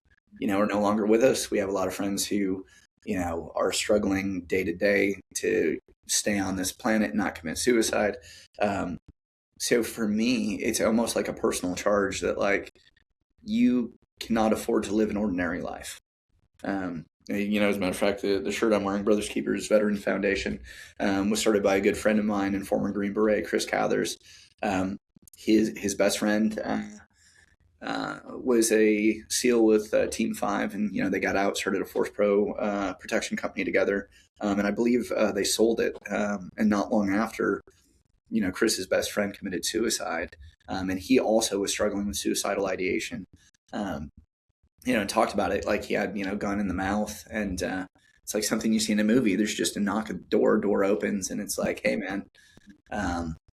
A: are no longer with us. We have a lot of friends who, are struggling day to day to stay on this planet and not commit suicide. So for me, it's almost like a personal charge that like you cannot afford to live an ordinary life. As a matter of fact, the shirt I'm wearing, Brothers Keepers Veteran Foundation, was started by a good friend of mine and former Green Beret, Chris Cathers. His best friend was a SEAL with Team 5, and they got out, started a Force Pro protection company together, and I believe they sold it. And not long after, Chris's best friend committed suicide, and he also was struggling with suicidal ideation. And talked about it like he had, gun in the mouth, and it's like something you see in a movie. There's just a knock at the door opens, and it's like, hey man,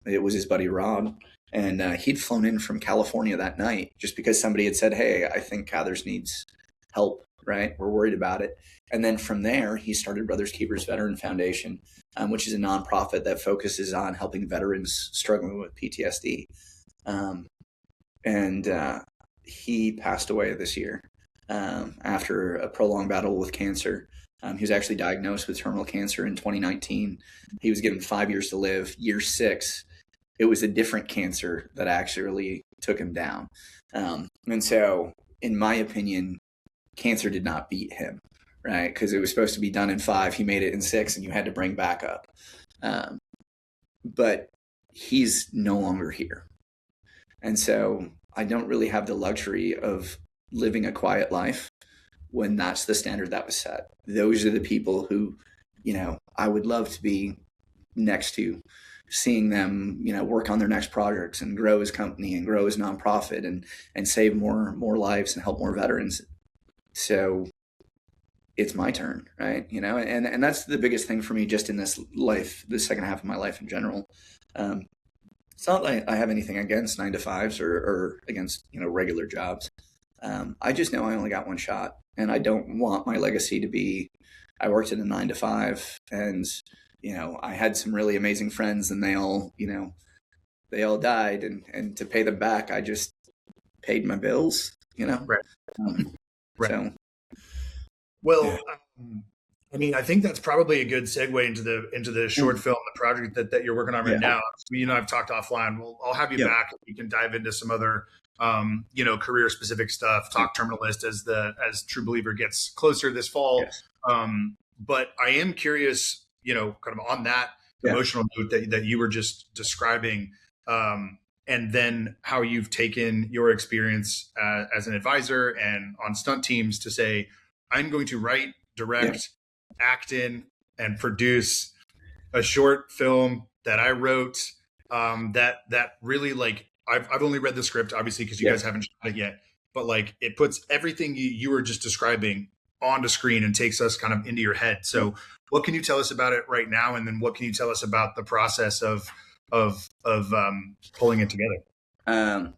A: it was his buddy Ron, and he'd flown in from California that night just because somebody had said, hey, I think Cathers needs help right? We're worried about it. And then from there, he started Brothers Keepers Veteran Foundation, which is a nonprofit that focuses on helping veterans struggling with PTSD. And he passed away this year after a prolonged battle with cancer. He was actually diagnosed with terminal cancer in 2019. He was given 5 years to live. Year 6, it was a different cancer that actually took him down. And so, in my opinion, cancer did not beat him, right? Because it was supposed to be done in 5. He made it in 6, and you had to bring back up. But he's no longer here. And so I don't really have the luxury of living a quiet life when that's the standard that was set. Those are the people who, I would love to be next to, seeing them, work on their next projects and grow his company and grow his nonprofit and save more lives and help more veterans. So it's my turn, right? And that's the biggest thing for me just in this life, the second half of my life in general. It's not like I have anything against 9-to-5s or against, regular jobs. I just know I only got one shot, and I don't want my legacy to be, I worked at a 9-to-5 and, I had some really amazing friends and they all died, and to pay them back, I just paid my bills,
B: Right. Right.
A: So,
B: well, I think that's probably a good segue into the short film, the project that you're working on right now. I've talked offline. I'll have you back. We can dive into some other, career specific stuff. Talk Terminalist as True Believer gets closer this fall.
A: Yes.
B: But I am curious, kind of on that emotional note that you were just describing, and then how you've taken your experience as an advisor and on stunt teams to say, I'm going to write, direct, act in, and produce a short film that I wrote, that really, like, I've only read the script, obviously, because you guys haven't shot it yet, but like it puts everything you were just describing onto screen and takes us kind of into your head. So what can you tell us about it right now? And then what can you tell us about the process of pulling it together?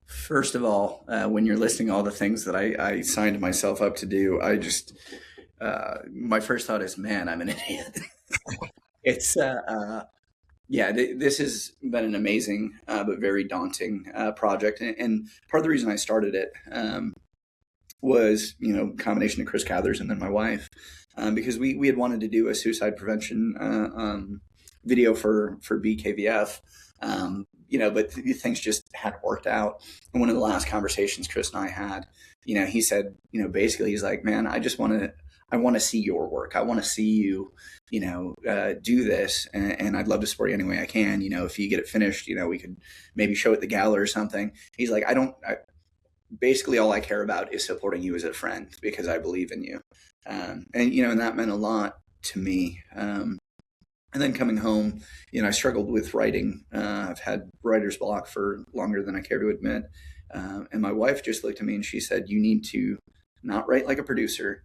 A: First of all, when you're listing all the things that I signed myself up to do, I just, my first thought is, man, I'm an idiot. It's, this has been an amazing, but very daunting project. And part of the reason I started it was, combination of Chris Cathers and then my wife, because we had wanted to do a suicide prevention video for BKVF, but things just hadn't worked out. And one of the last conversations Chris and I had, he said, basically he's like, man, I want to see your work. I want to see you, do this. And I'd love to support you any way I can. If you get it finished, we could maybe show it at the gala or something. He's like, basically all I care about is supporting you as a friend because I believe in you. And that meant a lot to me. And then coming home, I struggled with writing. I've had writer's block for longer than I care to admit. And my wife just looked at me and she said, you need to not write like a producer.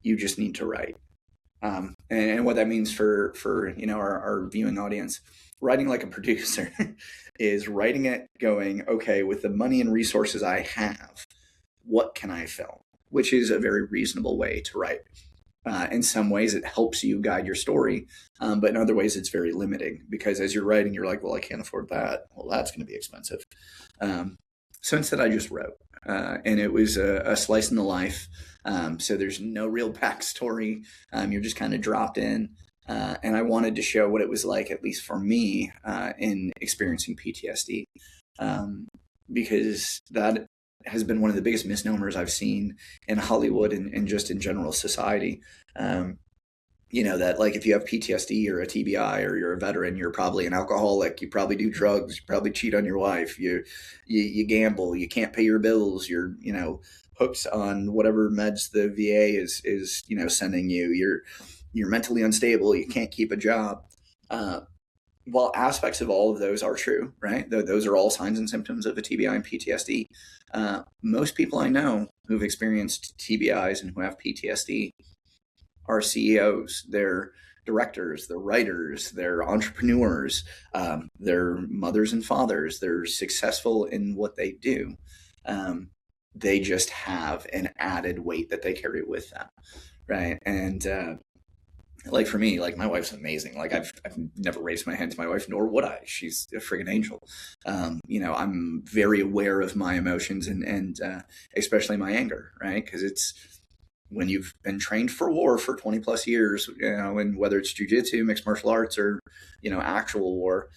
A: You just need to write. And what that means for our viewing audience, writing like a producer is writing it going, okay, with the money and resources I have, what can I film? Which is a very reasonable way to write. In some ways, it helps you guide your story, but in other ways, it's very limiting because as you're writing, you're like, well, I can't afford that. Well, that's going to be expensive. So instead, I just wrote, and it was a slice in the life. So there's no real backstory. You're just kind of dropped in. And I wanted to show what it was like, at least for me, in experiencing PTSD, because that has been one of the biggest misnomers I've seen in Hollywood and just in general society. That like if you have PTSD or a TBI or you're a veteran, you're probably an alcoholic, you probably do drugs, you probably cheat on your wife, you gamble, you can't pay your bills, you're, hooked on whatever meds the VA is sending you, you're mentally unstable, you can't keep a job. While aspects of all of those are true, right? Those are all signs and symptoms of a TBI and PTSD. Most people I know who've experienced TBIs and who have PTSD are CEOs, they're directors, they're writers, they're entrepreneurs, they're mothers and fathers, they're successful in what they do. they just have an added weight that they carry with them. Right. And, like for me, like my wife's amazing. Like I've never raised my hand to my wife, nor would I. She's a friggin' angel. I'm very aware of my emotions and especially my anger, right? Because it's when you've been trained for war for 20 plus years, and whether it's jujitsu, mixed martial arts, or, actual war,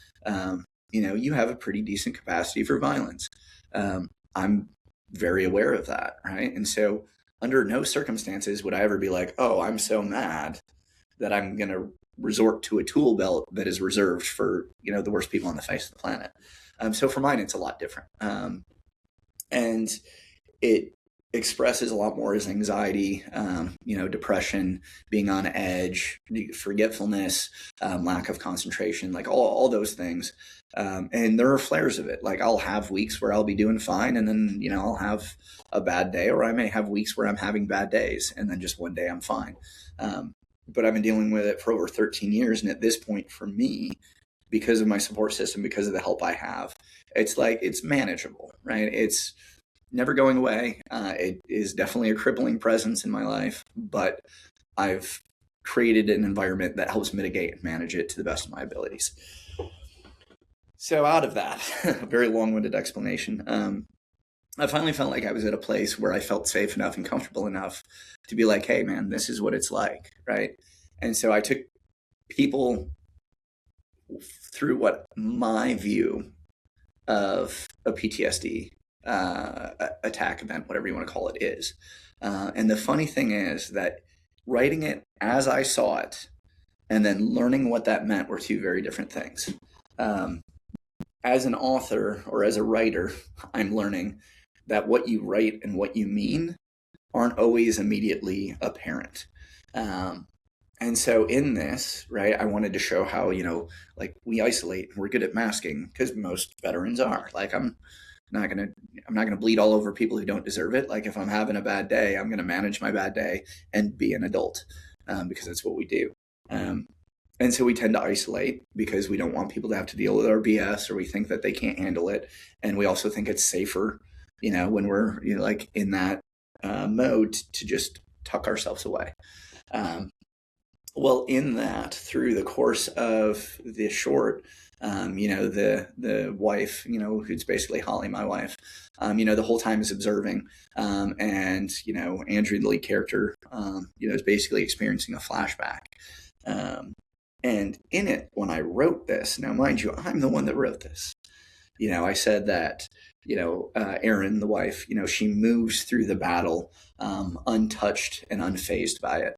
A: you have a pretty decent capacity for violence. I'm very aware of that, right? And so under no circumstances would I ever be like, oh, I'm so mad that I'm going to resort to a tool belt that is reserved for, the worst people on the face of the planet. So for mine, it's a lot different. And it expresses a lot more as anxiety, depression, being on edge, forgetfulness, lack of concentration, like all those things. And there are flares of it. Like I'll have weeks where I'll be doing fine, and then, I'll have a bad day, or I may have weeks where I'm having bad days, and then just one day I'm fine. But I've been dealing with it for over 13 years. And at this point for me, because of my support system, because of the help I have, it's like, it's manageable, right? It's never going away. It is definitely a crippling presence in my life, but I've created an environment that helps mitigate and manage it to the best of my abilities. So out of that, a very long-winded explanation, I finally felt like I was at a place where I felt safe enough and comfortable enough to be like, hey, man, this is what it's like, right? And so I took people through what my view of a PTSD attack event, whatever you want to call it, is. And the funny thing is that writing it as I saw it and then learning what that meant were two very different things. As an author or as a writer, I'm learning that what you write and what you mean aren't always immediately apparent. And so in this, right, I wanted to show how, like we isolate and we're good at masking, because most veterans are. Like I'm not gonna bleed all over people who don't deserve it. Like if I'm having a bad day, I'm gonna manage my bad day and be an adult, because that's what we do. And so we tend to isolate because we don't want people to have to deal with our BS, or we think that they can't handle it. And we also think it's safer, when we're like in that mode, to just tuck ourselves away. Well, in that, through the course of the short, the wife, who's basically Holly, my wife, the whole time is observing. And, Andrew, the lead character, is basically experiencing a flashback. And in it, when I wrote this, now mind you, I'm the one that wrote this. I said that, Erin, the wife, she moves through the battle untouched and unfazed by it.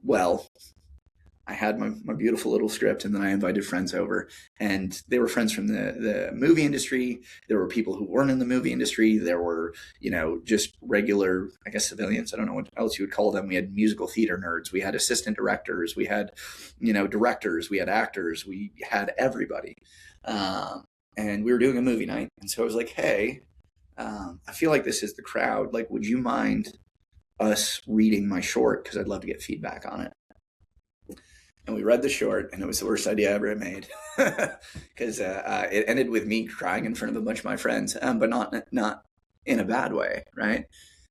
A: Well, I had my beautiful little script, and then I invited friends over, and they were friends from the movie industry. There were people who weren't in the movie industry. There were, just regular, I guess, civilians. I don't know what else you would call them. We had musical theater nerds. We had assistant directors. We had, directors. We had actors. We had everybody. And we were doing a movie night. And so I was like, hey, I feel like this is the crowd. Like, would you mind us reading my short? Because I'd love to get feedback on it. And we read the short, and it was the worst idea I ever made, because it ended with me crying in front of a bunch of my friends, but not in a bad way, right?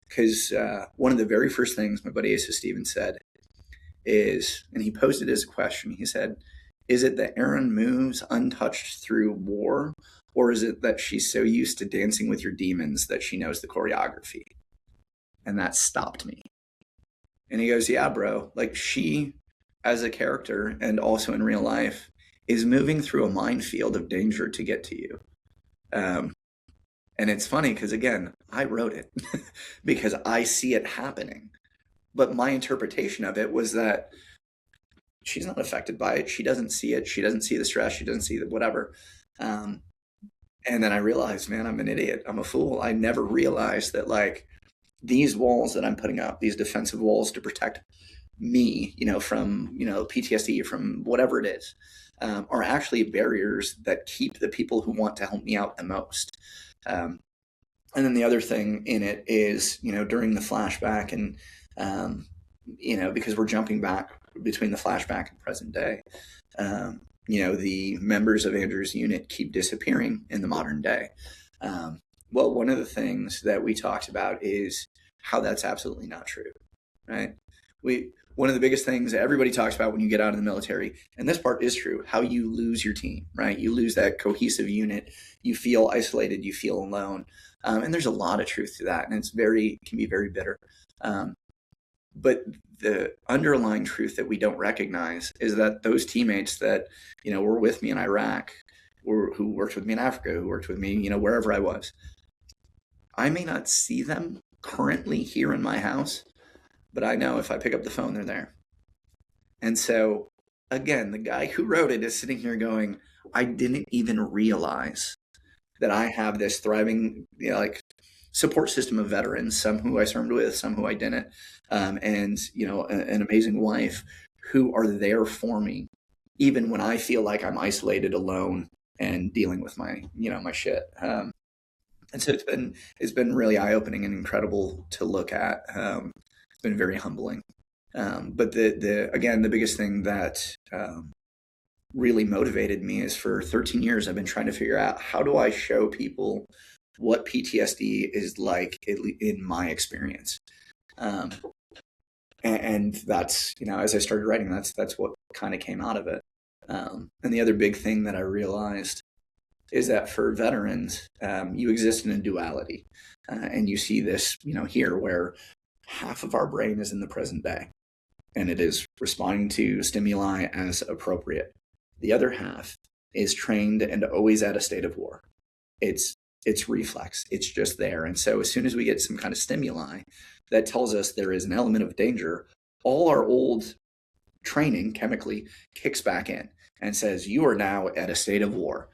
A: Because one of the very first things my buddy Asa Stevens said is, and he posed it as a question, he said, is it that Erin moves untouched through war, or is it that she's so used to dancing with your demons that she knows the choreography? And that stopped me. And he goes, yeah, bro, like she, as a character and also in real life, is moving through a minefield of danger to get to you. And it's funny because, again, I wrote it because I see it happening. But my interpretation of it was that she's not affected by it. She doesn't see it. She doesn't see the stress. She doesn't see the whatever. And then I realized, man, I'm an idiot. I'm a fool. I never realized that, like, these walls that I'm putting up, these defensive walls to protect me, from, PTSD, from whatever it is, are actually barriers that keep the people who want to help me out the most. And then the other thing in it is, during the flashback and, because we're jumping back between the flashback and present day, the members of Andrew's unit keep disappearing in the modern day. Well, one of the things that we talked about is how that's absolutely not true, right? One of the biggest things that everybody talks about when you get out of the military, and this part is true, how you lose your team, right? You lose that cohesive unit. You feel isolated. You feel alone, and there's a lot of truth to that, and can be very bitter. But the underlying truth that we don't recognize is that those teammates that were with me in Iraq, or who worked with me in Africa, who worked with me, wherever I was, I may not see them currently here in my house, but I know if I pick up the phone, they're there. And so, again, the guy who wrote it is sitting here going, I didn't even realize that I have this thriving, support system of veterans, some who I served with, some who I didn't, and, an amazing wife who are there for me, even when I feel like I'm isolated, alone, and dealing with my, my shit. And so it's been really eye-opening and incredible to look at. It's been very humbling. But the biggest thing that really motivated me is for 13 years, I've been trying to figure out, how do I show people what PTSD is like in my experience? And that's, as I started writing, that's what kind of came out of it. And the other big thing that I realized is that for veterans, you exist in a duality. And you see this, here, where half of our brain is in the present day, and it is responding to stimuli as appropriate. The other half is trained and always at a state of war. It's reflex. It's just there. And so as soon as we get some kind of stimuli that tells us there is an element of danger, all our old training chemically kicks back in and says, you are now at a state of war.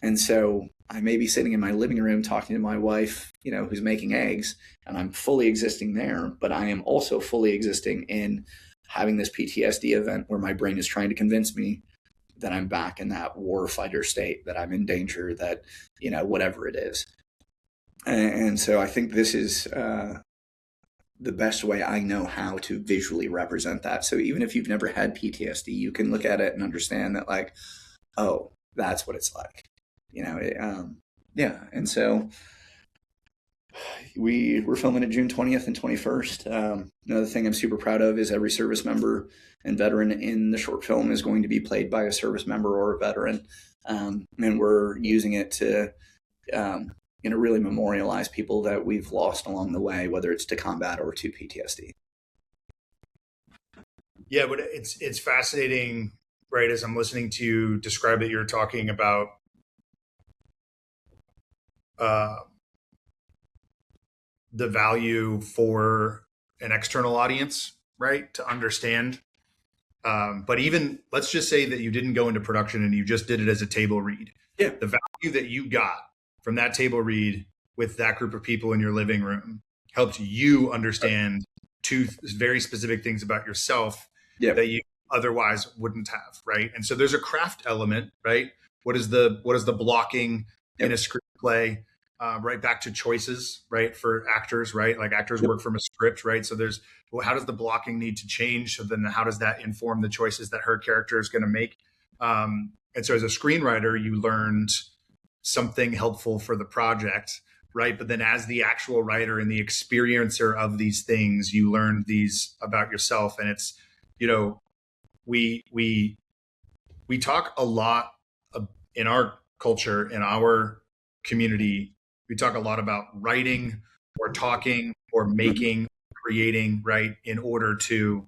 A: And so I may be sitting in my living room talking to my wife, who's making eggs, and I'm fully existing there, but I am also fully existing in having this PTSD event where my brain is trying to convince me that I'm back in that war fighter state, that I'm in danger, that, whatever it is. And so I think this is the best way I know how to visually represent that. So even if you've never had PTSD, you can look at it and understand that, like, oh, that's what it's like. And so we're filming it June 20th and 21st. Another thing I'm super proud of is every service member and veteran in the short film is going to be played by a service member or a veteran. And we're using it to, really memorialize people that we've lost along the way, whether it's to combat or to PTSD.
B: Yeah, but it's fascinating, right? As I'm listening to you describe it, you're talking about the value for an external audience, right? To understand. But even, let's just say that you didn't go into production and you just did it as a table read.
A: Yeah.
B: The value that you got from that table read with that group of people in your living room helped you understand two very specific things about yourself that you otherwise wouldn't have, right? And so there's a craft element, right? What is the blocking in a screenplay? Right back to choices, right? For actors, right? Like actors work from a script, right? So there's, how does the blocking need to change? So then how does that inform the choices that her character is going to make? And so as a screenwriter, you learned something helpful for the project, right? But then as the actual writer and the experiencer of these things, you learned these about yourself. And it's, we talk a lot in our culture, in our community. We talk a lot about writing or talking or making, creating, right, in order to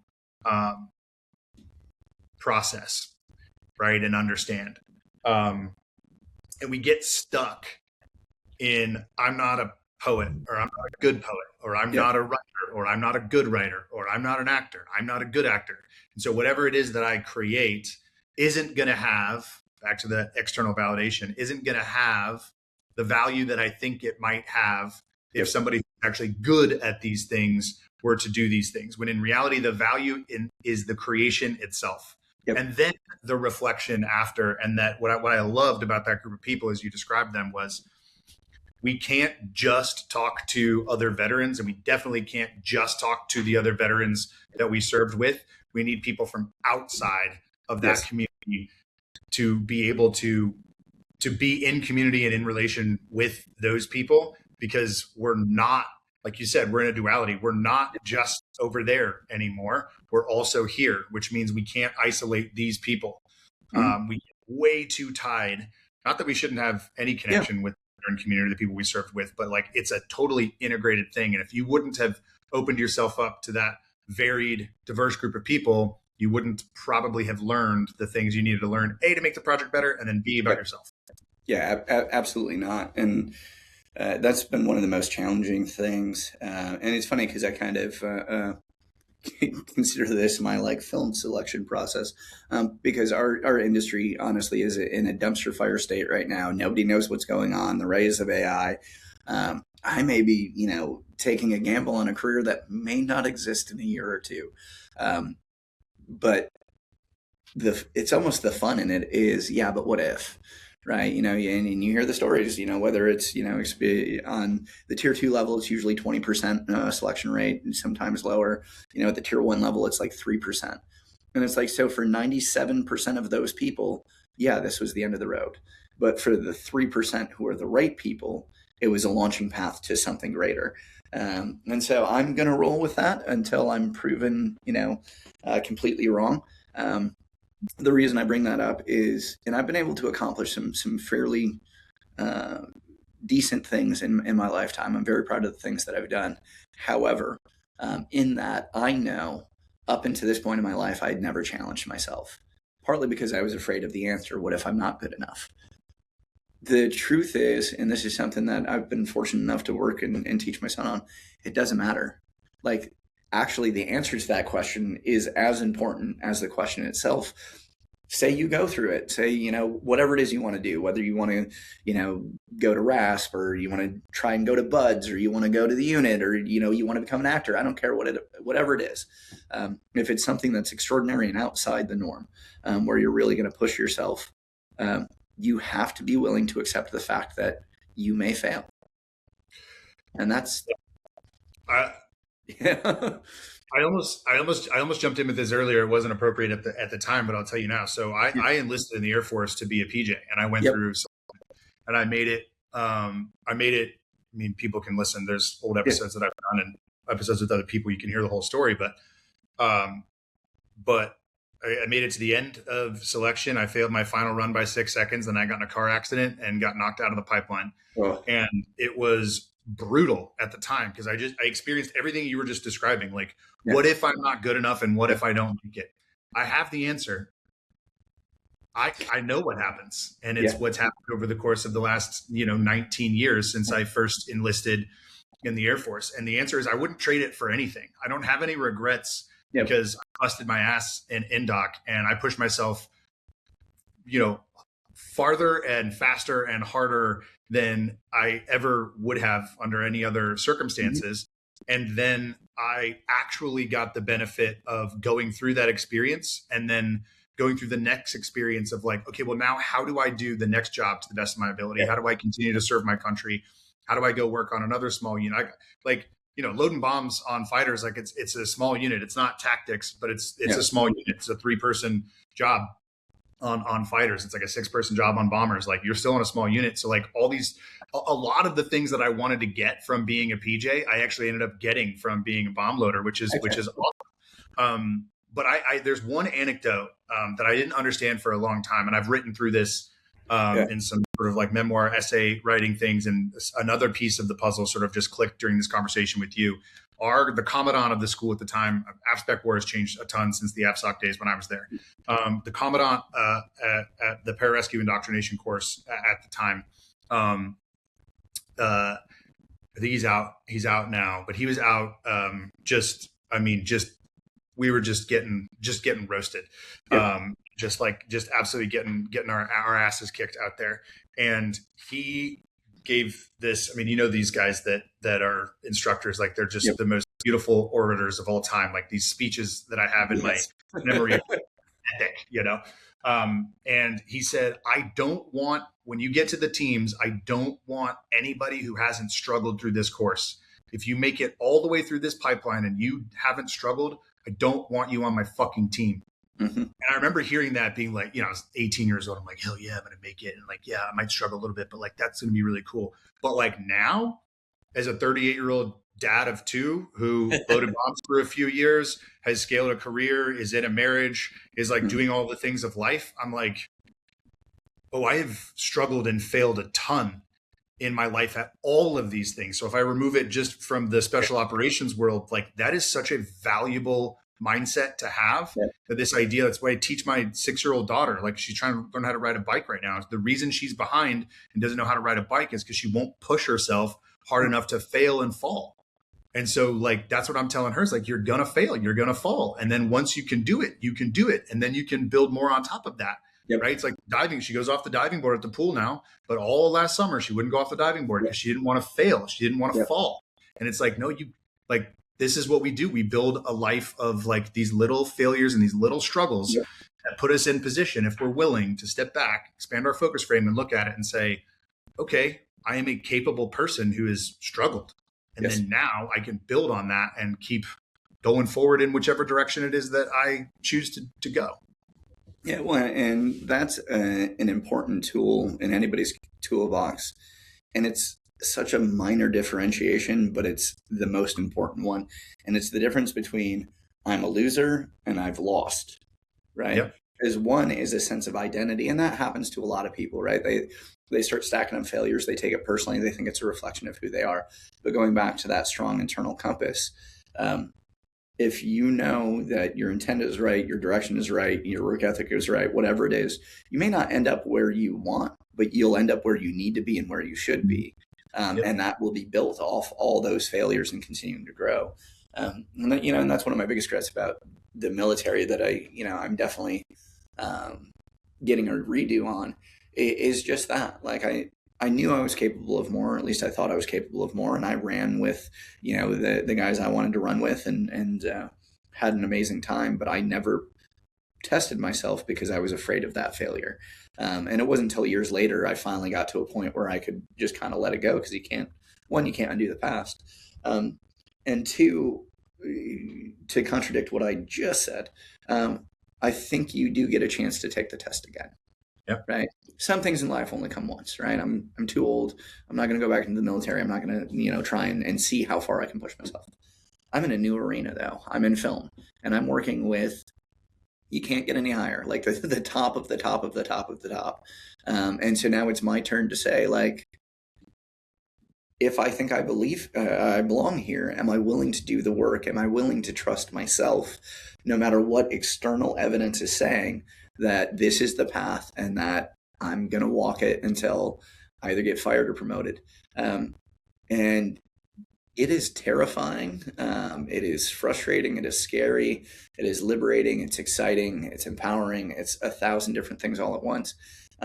B: process, right, and understand. And we get stuck in, I'm not a poet, or I'm not a good poet, or I'm not a writer, or I'm not a good writer, or I'm not an actor, I'm not a good actor. And so whatever it is that I create isn't going to have, back to the external validation, isn't going to have the value that I think it might have if somebody actually good at these things were to do these things, when in reality, the value is the creation itself. And then the reflection after. And that what I loved about that group of people, as you described them, was we can't just talk to other veterans, and we definitely can't just talk to the other veterans that we served with. We need people from outside of that community to be able to to be in community and in relation with those people, because we're not, like you said, we're in a duality. We're not just over there anymore. We're also here, which means we can't isolate these people. We get way too tied. Not that we shouldn't have any connection with our community, the people we served with, but like it's a totally integrated thing. And if you wouldn't have opened yourself up to that varied, diverse group of people, you wouldn't probably have learned the things you needed to learn, A, to make the project better, and then B, about yourself.
A: Yeah, absolutely not. And that's been one of the most challenging things. And it's funny because I kind of consider this my like film selection process, because our industry honestly is in a dumpster fire state right now. Nobody knows what's going on. The rise of AI. I may be, taking a gamble on a career that may not exist in a year or two. But it's almost the fun in it is, yeah, but what if? Right. And you hear the stories, whether it's, on the tier 2 level, it's usually 20% selection rate, and sometimes lower. At the tier 1 level, it's like 3%. And it's like, so for 97% of those people, yeah, this was the end of the road. But for the 3% who are the right people, it was a launching path to something greater. And so I'm going to roll with that until I'm proven, completely wrong. The reason I bring that up is, and I've been able to accomplish some fairly decent things in my lifetime. I'm very proud of the things that I've done. However, in that, I know up until this point in my life, I'd never challenged myself, partly because I was afraid of the answer, what if I'm not good enough? The truth is, and this is something that I've been fortunate enough to work and teach my son on, it doesn't matter. Like, actually, the answer to that question is as important as the question itself. Say you go through it. Say, whatever it is you want to do, whether you want to, go to RASP, or you want to try and go to Buds, or you want to go to the unit, or, you want to become an actor. I don't care whatever it is. If it's something that's extraordinary and outside the norm, where you're really going to push yourself, you have to be willing to accept the fact that you may fail. And that's,
B: yeah. I almost jumped in with this earlier. It wasn't appropriate at the time, but I'll tell you now. So I enlisted in the Air Force to be a PJ, and I went through, and I made it. I mean, people can listen. There's old episodes that I've done and episodes with other people. You can hear the whole story, but I made it to the end of selection. I failed my final run by 6 seconds. Then I got in a car accident and got knocked out of the pipeline. Oh. And it was brutal at the time, because I experienced everything you were just describing. Like, what if I'm not good enough, and what if I don't make it? I have the answer. I know what happens, and it's what's happened over the course of the last 19 years since I first enlisted in the Air Force. And the answer is, I wouldn't trade it for anything. I don't have any regrets, because I busted my ass in NDOC, and I pushed myself, farther and faster and harder than I ever would have under any other circumstances. And then I actually got the benefit of going through that experience, and then going through the next experience of like, okay, well, now how do I do the next job to the best of my ability? How do I continue to serve my country? How do I go work on another small unit? Loading bombs on fighters, like it's a small unit. It's not tactics, but it's a small unit. It's a 3-person job on fighters. It's like a 6-person job on bombers. Like, you're still in a small unit. So like a lot of the things that I wanted to get from being a PJ, I actually ended up getting from being a bomb loader, which is awesome. But there's one anecdote that I didn't understand for a long time, and I've written through this in some sort of like memoir essay writing things, and another piece of the puzzle sort of just clicked during this conversation with you. The commandant of the school at the time, AFSPEC War has changed a ton since the AFSOC days when I was there. The commandant at the pararescue indoctrination course at the time, I think he's out now, but he was out we were just getting roasted. Just absolutely getting our asses kicked out there. And he gave this, these guys that are instructors, like they're just the most beautiful orators of all time. Like, these speeches that I have in my memory are epic, and he said, when you get to the teams, I don't want anybody who hasn't struggled through this course. If you make it all the way through this pipeline and you haven't struggled, I don't want you on my fucking team.
A: Mm-hmm.
B: And I remember hearing that being like, I was 18 years old. I'm like, hell yeah, I'm going to make it. And like, yeah, I might struggle a little bit, but like, that's going to be really cool. But like now, as a 38-year-old dad of two who loaded bombs for a few years, has scaled a career, is in a marriage, is like doing all the things of life, I'm like, oh, I have struggled and failed a ton in my life at all of these things. So if I remove it just from the special operations world, like that is such a valuable mindset to have. That this idea, that's why I teach my 6-year-old daughter, like she's trying to learn how to ride a bike right now. The reason she's behind and doesn't know how to ride a bike is because she won't push herself hard enough to fail and fall. And so like, that's what I'm telling her, is like, you're going to fail, you're going to fall. And then once you can do it, you can do it. And then you can build more on top of that. Yep. Right. It's like diving. She goes off the diving board at the pool now, but all last summer she wouldn't go off the diving board because she didn't want to fail. She didn't want to fall. And it's like, no, this is what we do. We build a life of like these little failures and these little struggles that put us in position, if we're willing to step back, expand our focus frame and look at it and say, okay, I am a capable person who has struggled. And then now I can build on that and keep going forward in whichever direction it is that I choose to go.
A: Yeah, well, and that's an important tool in anybody's toolbox. And it's such a minor differentiation, but it's the most important one. And it's the difference between I'm a loser and I've lost, right?
B: Yep.
A: Because one is a sense of identity. And that happens to a lot of people, right? They start stacking up failures. They take it personally. They think it's a reflection of who they are. But going back to that strong internal compass, if you know that your intent is right, your direction is right, your work ethic is right, whatever it is, you may not end up where you want, but you'll end up where you need to be and where you should be. And that will be built off all those failures and continuing to grow. And that's one of my biggest regrets about the military that I'm definitely getting a redo on, is just that. Like I knew I was capable of more, or at least I thought I was capable of more. And I ran with, the guys I wanted to run with and had an amazing time, but I never tested myself because I was afraid of that failure. And it wasn't until years later, I finally got to a point where I could just kind of let it go, because you can't undo the past. And two, to contradict what I just said, I think you do get a chance to take the test again.
B: Yep.
A: Right. Some things in life only come once, right? I'm too old. I'm not going to go back into the military. I'm not going to, try and see how far I can push myself. I'm in a new arena though. I'm in film, and I'm working with, you can't get any higher, like the top of the top of the top of the top. And so now it's my turn to say, like, if I think I belong here, am I willing to do the work? Am I willing to trust myself, no matter what external evidence is saying, that this is the path and that I'm going to walk it until I either get fired or promoted? And it is terrifying. It is frustrating. It is scary. It is liberating. It's exciting. It's empowering. It's 1,000 different things all at once,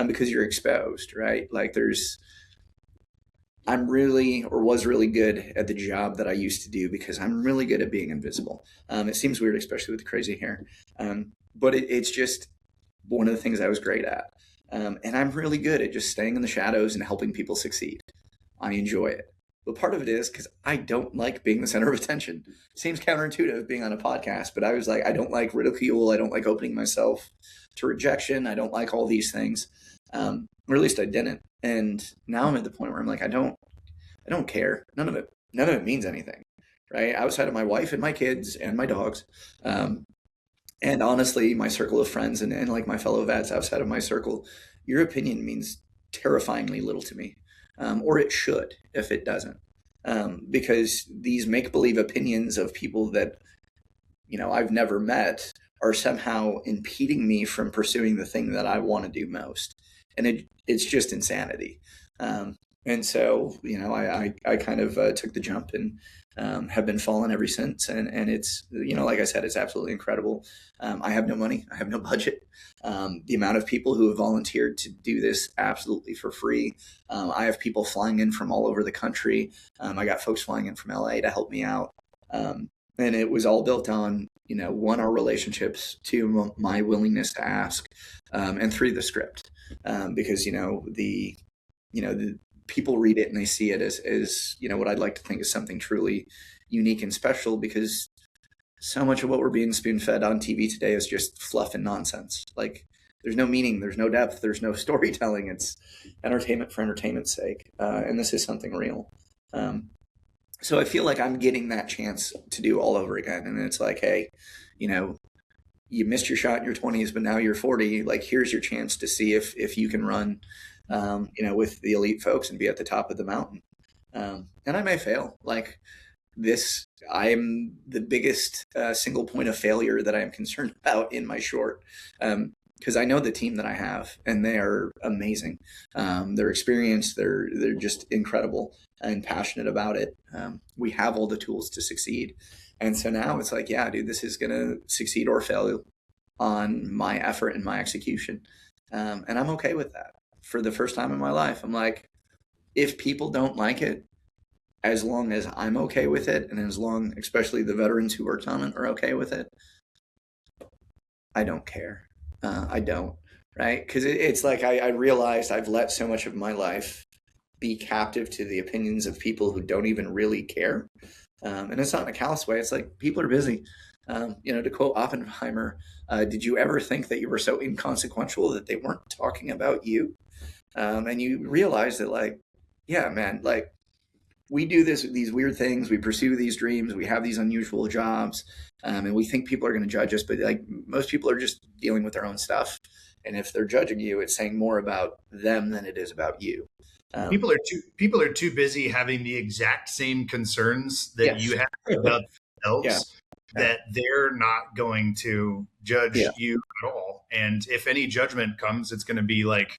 A: because you're exposed, right? Like I'm really, or was really good at the job that I used to do, because I'm really good at being invisible. It seems weird, especially with the crazy hair. But it's just one of the things I was great at. And I'm really good at just staying in the shadows and helping people succeed. I enjoy it. But part of it is because I don't like being the center of attention. Seems counterintuitive being on a podcast, but I was like, I don't like ridicule. I don't like opening myself to rejection. I don't like all these things. Or at least I didn't. And now I'm at the point where I'm like, I don't care. None of it means anything, right? Outside of my wife and my kids and my dogs. And honestly, my circle of friends and like my fellow vets outside of my circle, your opinion means terrifyingly little to me. Or it should, if it doesn't. Because these make-believe opinions of people that, I've never met are somehow impeding me from pursuing the thing that I want to do most. And it's just insanity. And so, I kind of took the jump and have been falling ever since. And it's, like I said, it's absolutely incredible. I have no money. I have no budget. The amount of people who have volunteered to do this absolutely for free. I have people flying in from all over the country. I got folks flying in from LA to help me out. And it was all built on, one, our relationships, two, my willingness to ask, and three, the script. Because, the people read it and they see it as what I'd like to think is something truly unique and special, because so much of what we're being spoon fed on TV today is just fluff and nonsense. Like there's no meaning, there's no depth, there's no storytelling. It's entertainment for entertainment's sake. And this is something real. So I feel like I'm getting that chance to do all over again. And it's like, hey, you know, you missed your shot in your 20s, but now you're 40. Like, here's your chance to see if you can run, you know, with the elite folks and be at the top of the mountain. And I may fail. Like this, I'm the biggest single point of failure that I am concerned about in my short. Because I know the team that I have, and they are amazing. They're experienced. They're just incredible and passionate about it. We have all the tools to succeed, and so now it's like, yeah, dude, this is gonna succeed or fail on my effort and my execution, and I'm okay with that. For the first time in my life, I'm like, if people don't like it, as long as I'm okay with it, and as long, especially the veterans who worked on it, are okay with it, I don't care. I don't, right? Because it's like I realized I've let so much of my life be captive to the opinions of people who don't even really care. And it's not in a callous way. It's like people are busy. You know, to quote Oppenheimer, did you ever think that you were so inconsequential that they weren't talking about you? And you realize that, like, yeah, man, like we do these weird things. We pursue these dreams. We have these unusual jobs. And we think people are going to judge us, but like most people are just dealing with their own stuff. And if they're judging you, it's saying more about them than it is about you.
B: People are too busy having the exact same concerns that you have about themselves that they're not going to judge you at all. And if any judgment comes, it's going to be like,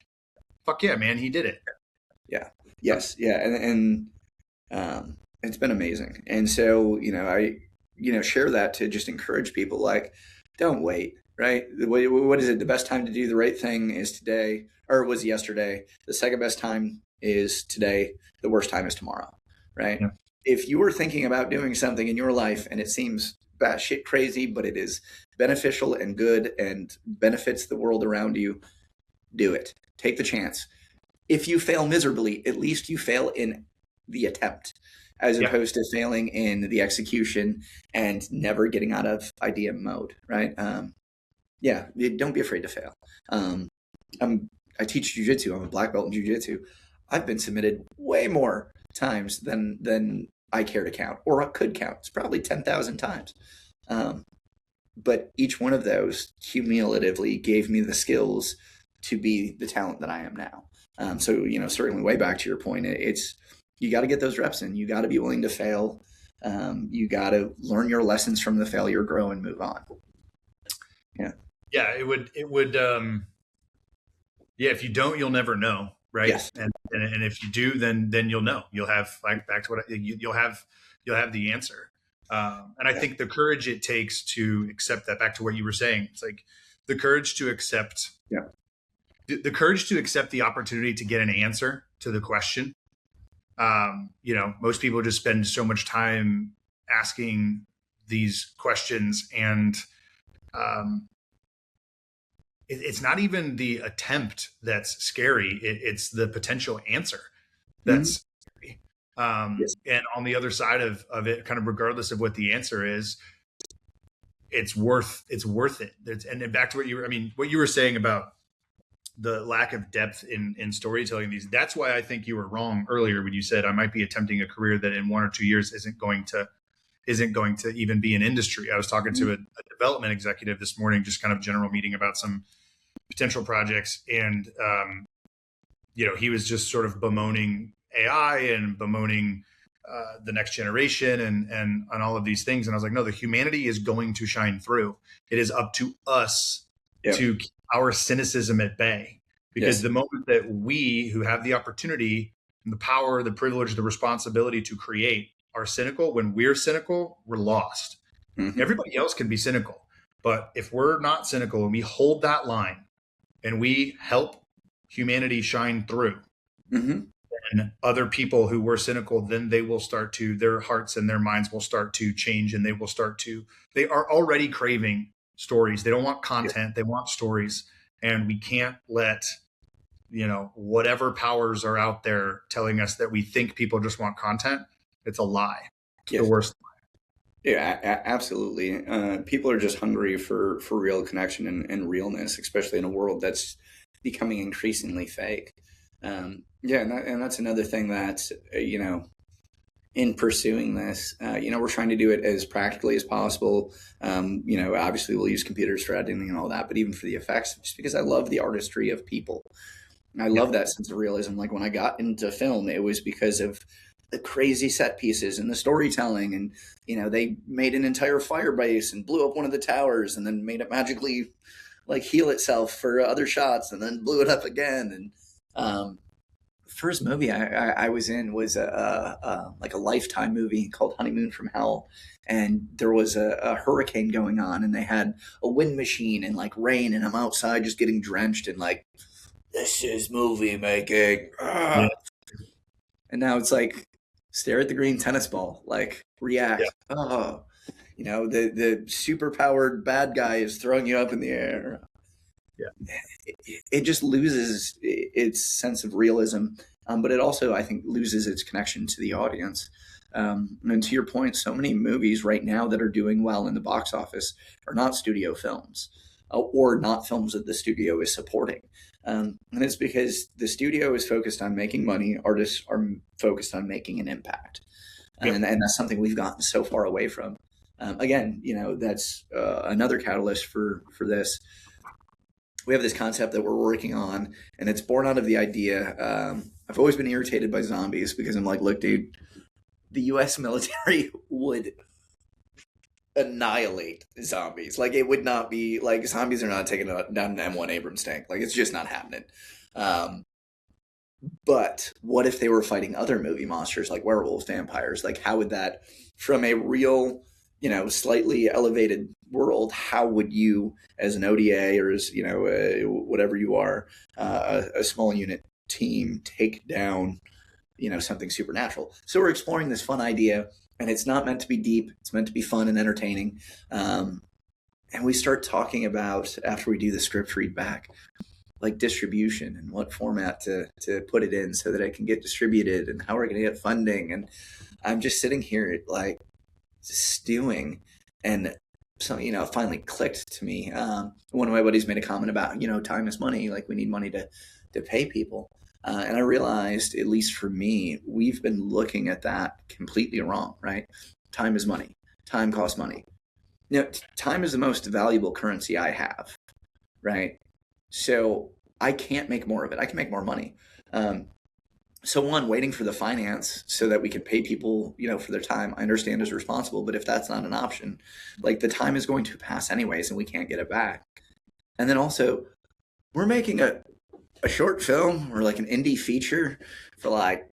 B: fuck yeah, man, he did it.
A: Yeah. Yes. Yeah. And it's been amazing. And so, you know, I share that to just encourage people, like, don't wait, right? What is it? The best time to do the right thing is today, or was yesterday. The second best time is today. The worst time is tomorrow, right? Yeah. If you were thinking about doing something in your life and it seems batshit crazy, but it is beneficial and good and benefits the world around you, do it. Take the chance. If you fail miserably, at least you fail in the attempt, as opposed to failing in the execution and never getting out of idea mode, right? Don't be afraid to fail. I teach jujitsu. I'm a black belt in jujitsu. I've been submitted way more times than I care to count, or could count. It's probably 10,000 times. But each one of those cumulatively gave me the skills to be the talent that I am now. So, you know, certainly way back to your point, it's, you got to get those reps in. You got to be willing to fail. You got to learn your lessons from the failure, grow, and move on. Yeah.
B: Yeah. It would, if you don't, you'll never know. Right.
A: Yes.
B: And if you do, then you'll know. You'll have, like, back to what you'll have the answer. And I think the courage it takes to accept that, back to what you were saying, it's like the courage to accept, the courage to accept the opportunity to get an answer to the question. You know, most people just spend so much time asking these questions, and it's not even the attempt that's scary. It's the potential answer that's scary. And on the other side of it, kind of regardless of what the answer is, it's worth it. And back to what you were saying about the lack of depth in storytelling. That's why I think you were wrong earlier when you said I might be attempting a career that in 1 or 2 years isn't going to even be an industry. I was talking to a development executive this morning, just kind of general meeting about some potential projects. And, you know, he was just sort of bemoaning AI and bemoaning the next generation and all of these things. And I was like, no, the humanity is going to shine through. It is up to us to keep our cynicism at bay, because the moment that we, who have the opportunity and the power, the privilege, the responsibility to create, are cynical, when we're cynical, we're lost. Mm-hmm. Everybody else can be cynical, but if we're not cynical and we hold that line and we help humanity shine through, and other people who were cynical, then they will start to, their hearts and their minds will start to change, and they are already craving stories. They don't want content. They want stories. And we can't let, you know, whatever powers are out there telling us that we think people just want content. It's a lie. It's the worst lie.
A: Yeah, absolutely. People are just hungry for real connection and realness, especially in a world that's becoming increasingly fake. Yeah, and that's another thing that, in pursuing this, we're trying to do it as practically as possible. Obviously we'll use computers for editing and all that, but even for the effects, just because I love the artistry of people. And I
B: Yeah.
A: love that sense of realism. Like when I got into film, it was because of the crazy set pieces and the storytelling. And, they made an entire fire base and blew up one of the towers and then made it magically like heal itself for other shots and then blew it up again. And first movie I was in was like a Lifetime movie called Honeymoon from Hell, and there was a hurricane going on, and they had a wind machine and like rain, and I'm outside just getting drenched and like, this is movie making.
B: Yeah.
A: And now it's like, stare at the green tennis ball, like
B: Yeah.
A: react. The super powered bad guy is throwing you up in the air.
B: Yeah.
A: It just loses its sense of realism, but it also, I think, loses its connection to the audience. And to your point, so many movies right now that are doing well in the box office are not studio films, or not films that the studio is supporting. And it's because the studio is focused on making money, artists are focused on making an impact.
B: Yep.
A: And that's something we've gotten so far away from. Again, that's another catalyst for this. We have this concept that we're working on, and it's born out of the idea. I've always been irritated by zombies because I'm like, look, dude, the U.S. military would annihilate zombies. Like, it would not be like, zombies are not taking down an M1 Abrams tank. Like, it's just not happening. But what if they were fighting other movie monsters like werewolves, vampires? Like, how would that, from a real, slightly elevated world, how would you, as an ODA or as, whatever you are, a small unit team, take down, something supernatural? So we're exploring this fun idea, and it's not meant to be deep. It's meant to be fun and entertaining. And we start talking about, after we do the script read back, like distribution and what format to put it in so that it can get distributed and how we're going to get funding. And I'm just sitting here like stewing, and so, it finally clicked to me. One of my buddies made a comment about, time is money. Like, we need money to pay people. And I realized, at least for me, we've been looking at that completely wrong, right? Time is money. Time costs money. Time is the most valuable currency I have, right? So I can't make more of it. I can make more money. So one, waiting for the finance so that we can pay people, for their time, I understand is responsible. But if that's not an option, like, the time is going to pass anyways, and we can't get it back. And then also, we're making a short film or like an indie feature for like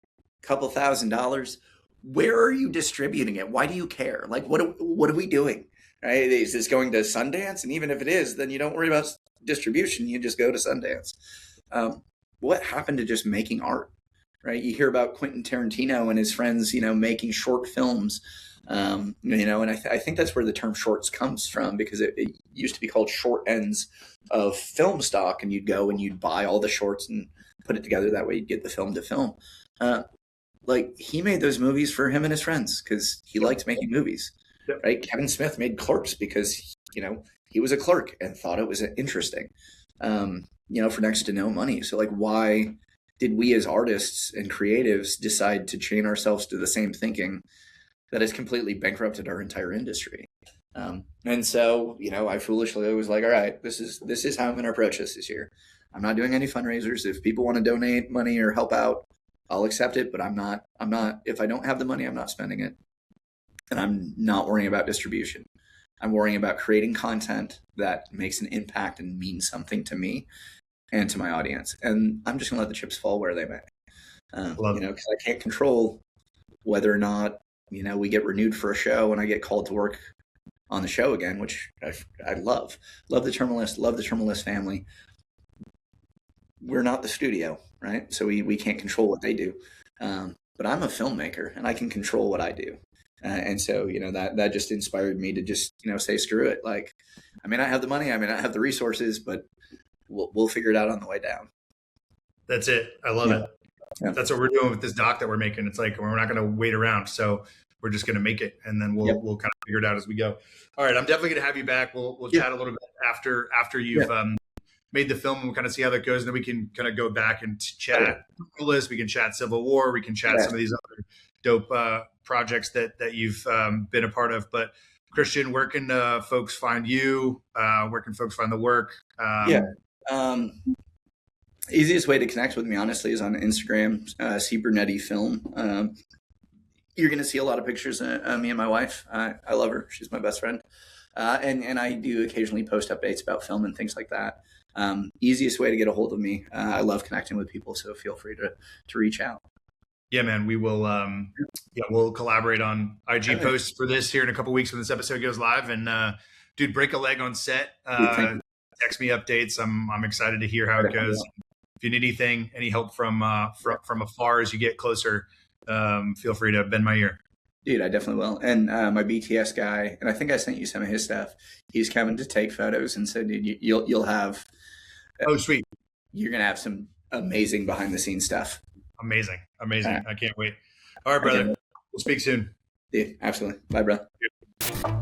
A: a couple $1,000s. Where are you distributing it? Why do you care? Like, what are we doing? Right? Is this going to Sundance? And even if it is, then you don't worry about distribution. You just go to Sundance. What happened to just making art? Right? You hear about Quentin Tarantino and his friends, making short films. And I think that's where the term shorts comes from, because it used to be called short ends of film stock, and you'd go and you'd buy all the shorts and put it together. That way you'd get the film to film. Like, he made those movies for him and his friends because he liked making movies.
B: Yep.
A: Right? Kevin Smith made Clerks because, he was a clerk and thought it was interesting, for next to no money. So, like, why did we as artists and creatives decide to chain ourselves to the same thinking that has completely bankrupted our entire industry? And so, I foolishly was like, all right, this is how I'm going to approach this year. I'm not doing any fundraisers. If people want to donate money or help out, I'll accept it, but I'm not, if I don't have the money, I'm not spending it. And I'm not worrying about distribution. I'm worrying about creating content that makes an impact and means something to me and to my audience. And I'm just going to let the chips fall where they may. Because I can't control whether or not, we get renewed for a show and I get called to work on the show again, which I love. Love the Terminalist, love the Terminalist family. We're not the studio, right? So we can't control what they do. But I'm a filmmaker and I can control what I do. And so, that just inspired me to just, say, screw it. Like, I may not have the money, I may not have the resources, but we'll figure it out on the way down.
B: That's it. I love it. Yeah. That's what we're doing with this doc that we're making. It's like, we're not going to wait around. So we're just going to make it, and then we'll kind of figure it out as we go. All right, I'm definitely going to have you back. We'll chat a little bit after you've made the film, and we'll kind of see how that goes, and then we can kind of go back and chat list. We can chat Civil War. We can chat some of these other dope projects that you've been a part of. But Christian, where can folks find you? Where can folks find the work?
A: Easiest way to connect with me, honestly, is on Instagram, see Brunetti Film. You're going to see a lot of pictures of me and my wife. I love her. She's my best friend. And I do occasionally post updates about film and things like that. Easiest way to get a hold of me. I love connecting with people, so feel free to reach out.
B: Yeah, man, we will. We'll collaborate on IG posts for this here in a couple weeks when this episode goes live. And dude, break a leg on set. Text me updates. I'm excited to hear how it goes. If you need anything, any help from afar as you get closer, feel free to bend my ear.
A: Dude, I definitely will. And my BTS guy, and I think I sent you some of his stuff. He's coming to take photos and said, dude, you'll have.
B: Oh, sweet.
A: You're gonna have some amazing behind the scenes stuff.
B: Amazing. I can't wait. All right, brother. We'll speak soon.
A: Dude, absolutely. Bye, bro.